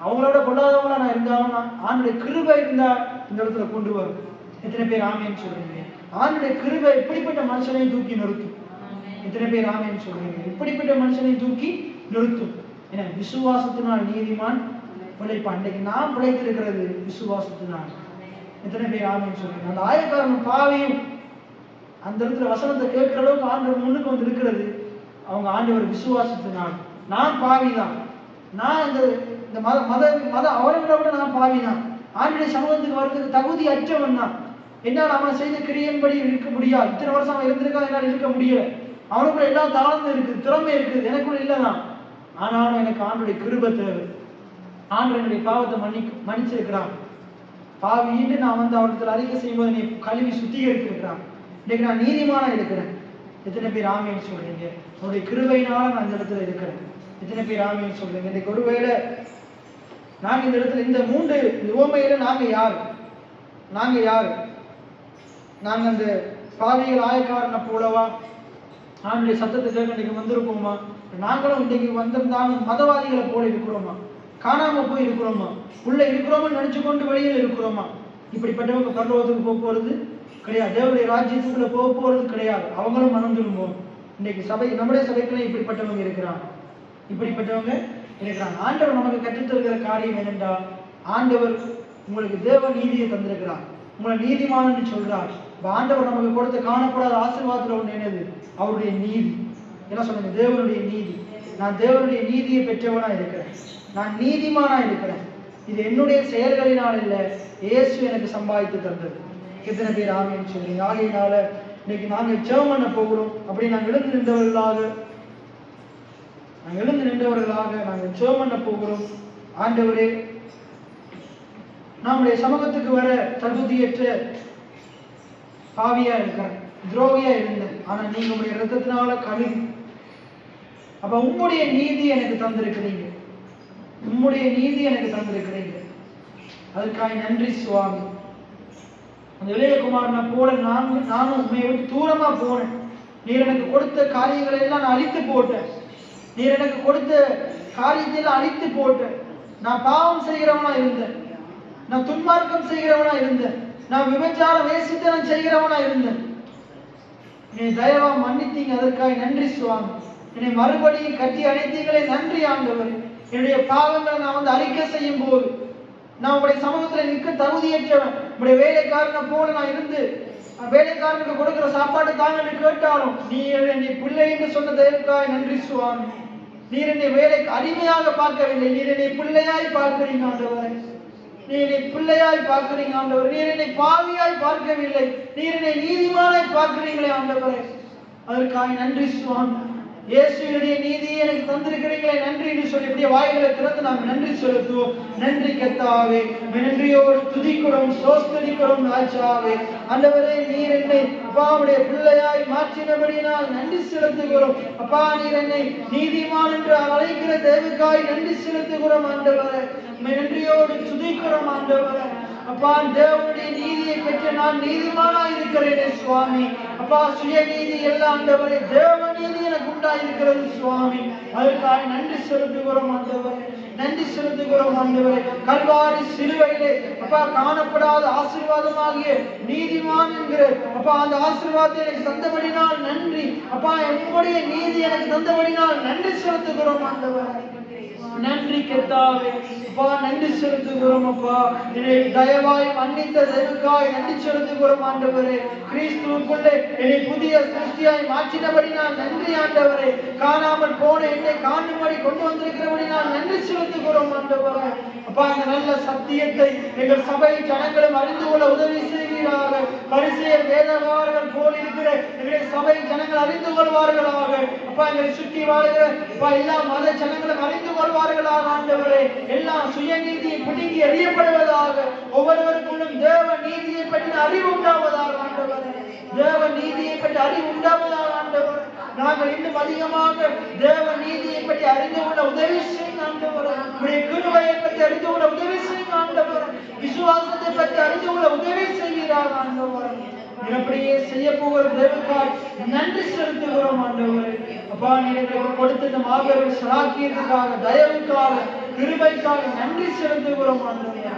[SPEAKER 1] அவங்களோட கொள்ளாதவங்களா நான் இருந்தாலும் ஆண்டுடைய கிருபை இருந்தா இந்த இடத்துல கொண்டு வரும். எத்தனை பேர் ஆமேன்னு சொல்றீங்க? ஆண்டுடைய கிருபை இப்படிப்பட்ட மனுஷனையும் தூக்கி நிறுத்தும். எத்தனை பேர் ஆமேன்னு சொல்றீங்க? இப்படிப்பட்ட மனுஷனையும் தூக்கி நிறுத்தும். ஏன்னா விசுவாசத்தினால் நீதிமான் பிழைப்பான். அன்றைக்கு நான் பிழைத்திருக்கிறது விசுவாசத்தினால். எத்தனை பேர் ஆமேன்னு சொல்றீங்க? அந்த ஆயக்காரன் பாவையும் அந்த இடத்துல வசனத்தை கேட்கிற அளவுக்கு ஆண்டவர் முன்னுக்கு வந்து இருக்கிறது அவங்க ஆண்டவர் விசுவாசத்தினால். நான் பாவிதான், நான் இந்த மத அவர்களை விட நான் பாவிதான், ஆண்டுடைய சமூகத்துக்கு வர்றதுக்கு தகுதி அற்றவன் தான். என்னால் அவன் செய்த கிரியன்படி இருக்க முடியாது. இத்தனை வருஷம் அவன் இருந்திருக்கா, என்னால் இருக்க முடியல. அவனுக்குள்ள எல்லா தாளமும் இருக்குது, திறமை இருக்குது, எனக்குள்ள இல்லைதான். ஆனாலும் எனக்கு ஆண்டுடைய கிருபை தேவை. ஆண்டு என்னுடைய பாவத்தை மன்னிச்சிருக்கிறான். பாவின்னு நான் அவருக்கு அறிக்கை செய்யும்போது என்னை கழுவி சுத்திகரித்திருக்கிறான். இன்னைக்கு நான் நீதிமானா இருக்கிறேன். எத்தனை பேர் ஆமேன்னு சொல்றீங்க? அவருடைய கிருபையினால நான் இந்த இடத்துல இருக்கிறேன். எத்தனை பேர் ஆமேன்னு சொல்றீங்க? இன்னைக்கு ஒருவேளை நாங்க இந்த இடத்துல இந்த 3 உவமையில நாங்க யாரு? நாங்க அந்த பாவிகள் ஆயக்காரனை போலவா ஆண்டுடைய சத்தத்தை கேட்க இன்னைக்கு வந்திருக்கோமா? நாங்களும் இன்னைக்கு வந்திருந்தாலும் மதவாதிகளை போல இருக்கிறோமா? காணாம போய் இருக்கிறோமா? உள்ள இருக்கிறோமா நினைச்சு கொண்டு வெளியில் இருக்கிறோமா? இப்படிப்பட்டவங்க பரலோகத்துக்கு போக போறது கிடையாது. தேவனுடைய ராஜ்யத்துக்குள்ள போக போறது கிடையாது. அவங்களும் மனம் திரும்புவோம். இன்னைக்கு நம்முடைய சபைக்குள்ள இப்படிப்பட்டவங்க இருக்கிறாங்க. ஆண்டவர் நமக்கு கற்றுத்தருகிற காரியம் என்னென்றா, ஆண்டவர் உங்களுக்கு தேவ நீதியை தந்திருக்கிறார், உங்களை நீதிமான்னு சொல்றார். ஆண்டவர் நமக்கு கொடுத்த காணப்படாத ஆசீர்வாதத்துல ஒன்று என்னது? அவருடைய நீதி. என்ன சொல்லுங்க? தேவனுடைய நீதி. நான் தேவனுடைய நீதியை பெற்றவனா இருக்கிறேன், நான் நீதிமானா இருக்கிறேன். இது என்னுடைய செயல்களினால் இல்லை, இயேசு எனக்கு சம்பாதித்து தந்தது. எத்தனை பேர் ஆமேன்னு சொல்றீங்க? ஆகையினால இன்னைக்கு நாங்கள் ஜெபம் பண்ண போகிறோம். அப்படி நாங்கள் எழுந்து நின்றவர்களாக நாங்கள் ஜெபம் பண்ண போகிறோம். ஆண்டவரே, நம்முடைய சமூகத்துக்கு வர தகுதியற்ற பாவியா இருக்கிறேன், துரோகியா இருந்தேன். ஆனா நீங்க உங்களுடைய ரத்தத்தினால கழுவி அப்ப உம்முடைய நீதி எனக்கு தந்திருக்கிறீங்க. அதுக்காக நன்றி சுவாமி. அந்த இளையகுமாரனை போல நானும் உண்மையை விட்டு தூரமா போனேன். நீர் எனக்கு கொடுத்த காரியங்களை எல்லாம் நான் அழித்து போட்டேன். நான் பாவம் செய்கிறவனா இருந்தேன், நான் துன்மார்க்கம் செய்கிறவனா இருந்தேன், நான் விபச்சார வேசித்தனம் செய்கிறவனா இருந்தேன். என்னை தயவா மன்னித்தீங்க, அதற்காக நன்றி சுவாமி. என்னை மறுபடியும் கட்டி அணைத்தீங்களே, நன்றி ஆண்டவர். என்னுடைய பாவங்களை நான் அறிக்கை செய்யும் போது நான் உங்களுடைய சமூகத்துல நிற்க தகுதியற்றவன். உங்களுடைய வேலைக்காரனை போல நான் இருந்து வேலைக்காரனுக்கு கொடுக்கிற சாப்பாடு தாங்கன்னு கேட்டாலும் நீர் என்னை பிள்ளை என்று சொன்னதற்காக நன்றி சுவாமி. நீர் என்னை வேலைக்கு அடிமையாக பார்க்கவில்லை, நீர் என்னை பிள்ளையாய் பார்க்கிறீங்க ஆண்டவரே. நீர் என்னை பிள்ளையாய் பார்க்கிறீங்க ஆண்டவர். நீர் என்னை பாவியாய் பார்க்கவில்லை, நீர் என்னை நீதிமானாய் பார்க்கிறீங்களே ஆண்டவரே. அதற்காக நன்றி சுவாமி. இயேசுவினுடைய நீதியை எனக்கு தந்திருக்கிறீங்களே நன்றி என்று சொல்லி இப்படியே வாய்களை திறந்து நாம் நன்றி செலுத்துவோம். நன்றி கர்த்தாவே, நன்றியோடு துதிக்கிறோம், சோஸ்தரிக்கிறோம் ராஜாவே. ஆண்டவரே, நீர் என்னை அப்பாவுடைய பிள்ளையாய் மாற்றினபடியினால் நன்றி செலுத்துகிறோம். அப்பா, நீர் என்னை நீதிமான் என்று அழைக்கிற தேவக்காய் நன்றி செலுத்துகிறோம் ஆண்டவரே. நன்றியோடு துதிக்கிறோம் ஆண்டவரே. அப்பா, தேவனுடைய நீதியை பெற்று நான் நீதிமானா இருக்கிறேனே சுவாமி. அப்பா, சுயநீதி எல்லாம் ஆண்டவரே, தேவ நீதி எனக்கு உண்டாயிருக்கிறது சுவாமி. அதற்காக நன்றி செலுத்துகிறோம் ஆண்டவரே, நன்றி செலுத்துகிறோம் ஆண்டவரே. கல்வாரி சிலுவையிலே அப்பா காணப்படாத ஆசீர்வாதமாகிய நீதிமான் என்கிற அப்பா அந்த ஆசீர்வாதத்தை எனக்கு தந்தபடினால் நன்றி. அப்பா, உம்முடைய நீதி எனக்கு தந்தபடினால் நன்றி செலுத்துகிறோம் ஆண்டவரே. நன்றி கர்த்தாவே. அப்பா, நன்றி செலுத்துகிறோம். அப்பா, என்னை தயவாய் மன்னித்த தேவனுக்காய் நன்றி செலுத்துகிறோம் ஆண்டவரே. கிறிஸ்துவுக்குள்ளே என்னை புதிய சிருஷ்டியாய் மாற்றினபடி நான் நன்றி ஆண்டவரே. காணாமல் போன என்னை காணும்படி கொண்டு வந்திருக்கிறபடி நான் நன்றி செலுத்துகிறோம் ஆண்டவரே. அப்பா, இந்த நல்ல சத்தியத்தை எங்கள் சபை ஜனங்களும் அறிந்து கொள்ள உதவி செய்வீராக. பரிசேயர் வேதகாரர்கள் போல் இருக்கிற எங்களுடைய சபை ஜனங்கள் அறிந்து கொள்வார்களாக. அப்பா, எங்களை சுற்றி வாழ்கிற எல்லா மத ஜனங்களும் அறிந்து கொள்வார்களாக ஆண்டவரே. எல்லாம் சுயநீதியை பிடுங்கி எறியப்படுவதாக. ஒவ்வொருவருக்குள்ளும் தேவ நீதியை பற்றி அறிவு உண்டாவதாக ஆண்டவரே. தேவ நீதியை பற்றி அறிவு உண்டாவதாக ஆண்டவரே. நாங்கள் இன்னும் அதிகமாக தேவ நீதியை பற்றி அறிந்து கொள்ள உதவி செய்யும் ஆண்டவரே. உடைய கிருபையை பற்றி அறிந்து கொள்ள உதவி செய்யும் ஆண்டவரே. விசுவாசத்தை பற்றி அறிந்து கொள்ள உதவி செய்கிறார் ஆண்டவரே. அப்படியே செய்ய போகிற தேவனுக்காய் நன்றி செலுத்துகிறோம் ஆண்டவரே. அப்பா, நீங்க கொடுத்த இந்த மாபெரும் சலாக்கியத்துக்காக, தயவுக்காக, கிருபைக்காக நன்றி செலுத்துகிறோம் ஆண்டவரே.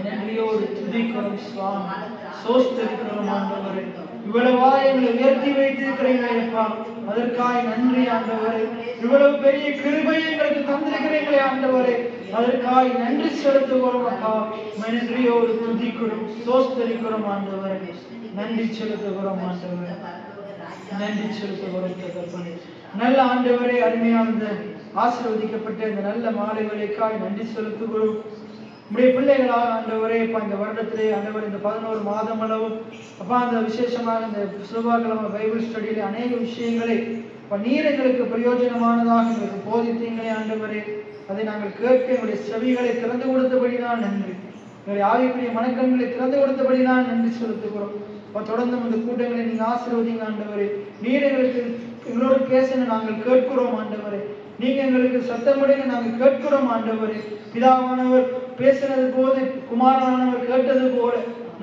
[SPEAKER 1] நன்றியோடு துதிக்கிறோம் சுவாமி, சோஸ்தரிக்கிறோம் ஆண்டவரே. இவ்வளவா எங்களை உயர்த்தி வைத்திருக்கிறீங்களே அப்பா, அதற்காக நன்றி ஆண்டவரே. இவ்வளவு பெரிய கிருபையை எங்களுக்கு தந்திருக்கிறீங்களே ஆண்டவரே, அதற்காக நன்றி செலுத்துகிறோம் அப்பா. நன்றியோடு துதிக்கிறோம், சோஸ்தரிக்கிறோம் ஆண்டவரே. நன்றி செலுத்துகிறோம் ஆண்டவரே, நன்றி செலுத்துகிறோம் தகப்பனே. நல்ல ஆண்டவரே, அருமையான ஆசீர்வதிக்கப்பட்ட இந்த நல்ல மாலை வேளைக்காய் நன்றி செலுத்துகிறோம். உடைய பிள்ளைகளாக ஆண்டவரே, இப்ப இந்த வருடத்திலே ஆண்டவர் இந்த 11 மாதம் அளவும் அப்பா அந்த விசேஷமாக இந்த செவ்வாய்க்கிழமை பைபிள் ஸ்டடியில அநேக விஷயங்களை நீர் எங்களுக்கு பிரயோஜனமானதாக எங்களுக்கு போதித்தீங்களே ஆண்டவரே. அதை நாங்கள் கேட்க எங்களுடைய செவிகளை திறந்து கொடுத்தபடிதான் நன்றி. எங்களுடைய ஆவிக்குரிய மனக்கண்களை திறந்து கொடுத்தபடிதான் நன்றி செலுத்துகிறோம். தொடர்ந்து இந்த கூட்டங்களை நீங்க ஆசீர்வதிங்க ஆண்டவரே. நீர் எங்களுக்கு எங்களோடு பேசணும் நாங்கள் கேட்கிறோம் ஆண்டவரே. நீங்க எங்களுக்கு சத்தமுடைய நாங்கள் கேட்கிறோம் ஆண்டவரே. பிதாவானவர் பேசினது போது குமாரனானவர் கேட்டது போல,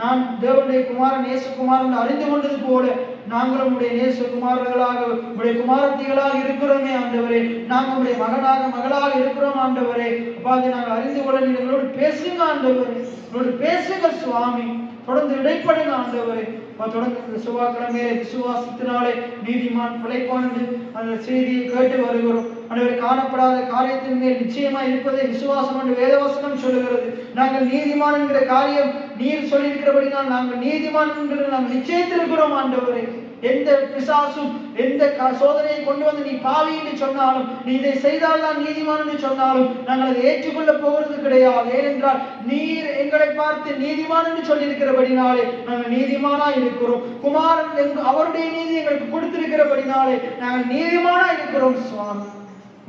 [SPEAKER 1] நான் தேவனுடைய குமாரன் நேசகுமாரன் அறிந்து கொண்டது போல நாங்களும் உடைய நேசகுமாரர்களாக உடைய குமாரத்திகளாக இருக்கிறோமே ஆண்டவரே. நாங்கள் உடைய மகனாக மகளாக இருக்கிறோம் ஆண்டவரே. அப்பா, அதை நாங்கள் அறிந்து கொள்ள நீங்க எங்களோடு பேசுங்க ஆண்டவரே, எங்களோடு பேசுங்க சுவாமி. தொடர்ந்து இடைப்படுங்க ஆண்டவரே. தொடர்ந்து இந்த செவ்வாய்க்கிழமையிலே விசுவாசத்தினாலே நீதிமான் பிழைப்பான் என்று அந்த செய்தியை கேட்டு வருகிறோம் ஆண்டவரே. காணப்படாத காரியத்தின் மேல் நிச்சயமா இருப்பதை விசுவாசம் என்று வேதவசனம் சொல்லுகிறது. நாங்கள் நீதிமான் என்கிற காரியம் நீர் சொல்லியிருக்கிறபடினால் நாங்கள் நீதிமான் என்று நாங்கள் நிச்சயத்திருக்கிறோம் ஆண்டவரே. எந்த பிசாசும் எந்த சோதனையை கொண்டு வந்து நீ பாவி என்று சொன்னாலும், நீ இதை செய்தால் தான் நீதிமான் என்று சொன்னாலும் நாங்கள் அதை ஏற்றுக்கொள்ள போகிறது கிடையாது. ஏனென்றால் நீர் எங்களை பார்த்து நீதிமான் என்று சொல்லியிருக்கிறபடினாலே நாங்கள் நீதிமானா இருக்கிறோம். குமாரன் அவருடைய நீதி எங்களுக்கு கொடுத்திருக்கிறபடினாலே நாங்கள் நீதிமானா இருக்கிறோம் சுவாமி,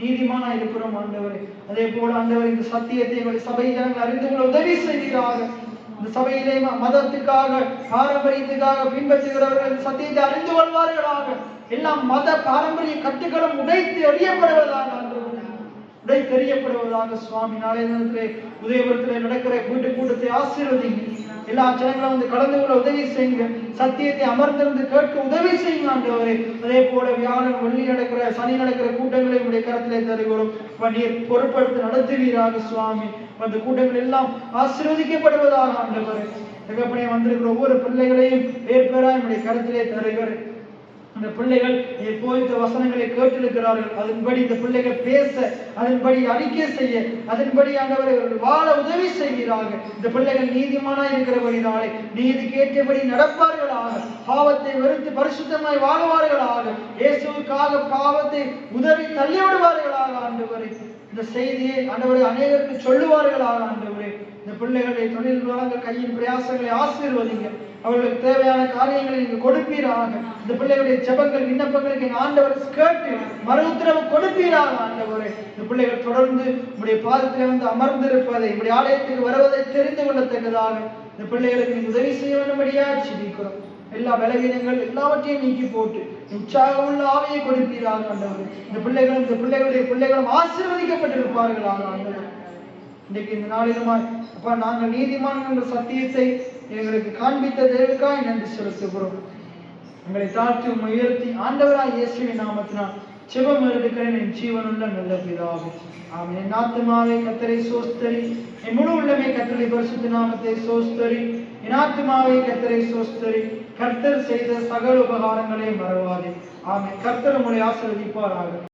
[SPEAKER 1] நீதிமானா இருக்கிறோம் ஆண்டவரே. அதே போல ஆண்டவர் இந்த சத்தியத்தை எங்களுடைய சபை ஜனங்கள் அறிந்து கொள்ள உதவி செய்கிறார்கள். இந்த சபையிலே மதத்துக்காக பாரம்பரியத்துக்காக பின்பற்றுகிறவர்கள் சத்தியத்தை அறிந்து கொள்வார்களாக. எல்லாம் மத பாரம்பரிய கட்டுகளும் உடைத்து எறியப்படுவதாக உடைத்து எறியப்படுவதாக சுவாமி. நாளைய தினத்திலே உதயபுரத்திலே நடக்கிற வீட்டு கூட்டத்தை ஆசீர்வதிங்க. எல்லா ஜனங்களும் வந்து கலந்து கொள்ள உதவி செய்யுங்க. சத்தியத்தை அமர்ந்திருந்து கேட்க உதவி செய்யுங்க ஆண்டவரே. அதே போல வியாழன் வெள்ளி நடக்கிற சனி நடக்கிற கூட்டங்களை உடைய கரத்திலே தருகிறோம். நீர் பொறுப்படுத்தி நடத்துவீராக சுவாமி. அந்த கூட்டங்கள் எல்லாம் ஆசீர்வதிக்கப்படுவதாக ஆண்டவரே. தகப்பனே, வந்திருக்கிற ஒவ்வொரு பிள்ளைகளையும் பேர் பேராய் நம்முடைய கருத்திலே தருகிறேன். அந்த பிள்ளைகள் போதித்த வசனங்களை கேட்டிருக்கிறார்கள். அதன்படி இந்த பிள்ளைகள் பேச, அதன்படி அறிக்கை செய்ய, அதன்படி ஆண்டவரை வாழ உதவி செய்கிறார்கள். இந்த பிள்ளைகள் நீதிமானாய் இருக்கிறபடினாலே நீதிக்கு ஏற்றபடி நடப்பார்களாக. பாவத்தை வெறுத்து பரிசுத்தமாய் வாழ்வார்களாக. இயேசுவுக்காக பாவத்தை உதறி தள்ளிவிடுவார்களாக ஆண்டவரே. இந்த செய்தியை ஆண்டவரே அநேகருக்கு சொல்லுவார்களாக ஆண்டவரே. இந்த பிள்ளைகளுடைய தொழில் வளங்கள் கையின் பிரயாசங்களை ஆசீர்வதிங்க. அவர்களுக்கு தேவையான காரியங்களை நீங்க கொடுப்பீராக. இந்த பிள்ளைகளுடைய ஜெபங்கள் விண்ணப்பங்களுக்கு எங்க ஆண்டவர் கேட்டு மறு உத்தரவு கொடுப்பீராக. ஆண்டவரே, இந்த பிள்ளைகள் தொடர்ந்து உங்களுடைய பாதத்தில் வந்து அமர்ந்திருப்பதை, உங்களுடைய ஆலயத்துக்கு வருவதை தெரிந்து கொள்ளத்தக்கதாக இந்த பிள்ளைகளுக்கு நீங்க உதவி செய்ய வேண்டும்படியா ஜெபிக்கிறோம். எல்லா பலவீனங்கள் எல்லாவற்றையும் நீக்கி போட்டு உற்சாகம் உள்ள ஆவியை கொடுப்பீராக. ஆண்டவரே, இந்த பிள்ளைகளுடைய பிள்ளைகளும் ஆசீர்வதிக்கப்பட்டிருப்பார்களாக. ஆண்டவர், இன்றைக்கு இந்த நாளிலுமாய் அப்பா நாங்கள் நீதிமான் என்ற சத்தியத்தை எங்களுக்கு காண்பித்த தேவனுக்காய் நன்றி செலுத்துகிறோம். உங்களை தாழ்த்தி உயர்த்தி ஆண்டவராய் இயேசுவின் நாமத்தினால் ஜெபம் எடுக்கிறேன் என் ஜீவனுள்ள நல்ல பிதாவே, ஆமென். என் ஆத்துமாவே கர்த்தரை சோஸ்தரி, என் முழு உள்ளமே கர்த்தருடைய பரிசுத்த நாமத்தை சோஸ்தரி. என் ஆத்துமாவே கர்த்தரை சோஸ்தரி, கர்த்தர் செய்த சகல உபகாரங்களை மறவாதே. ஆமென். கர்த்தர் உங்களை ஆசீர்வதிப்பாராக.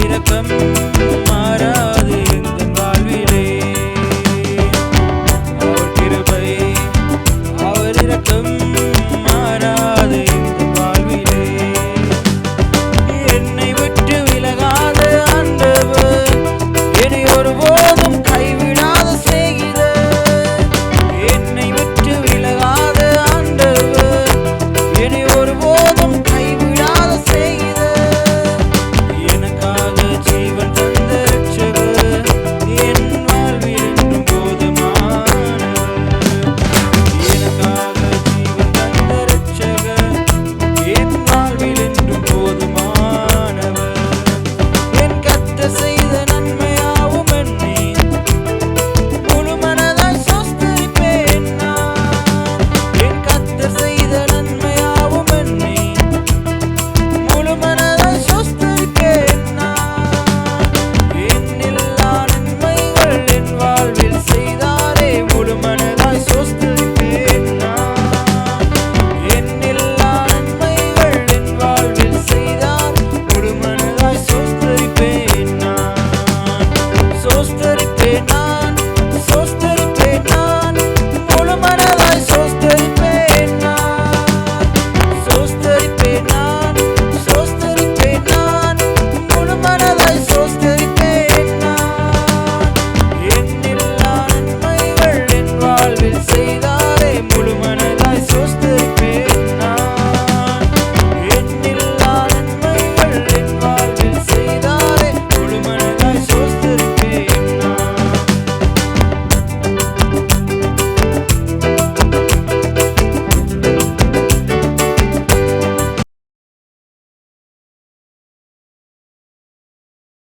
[SPEAKER 3] இரக்கம்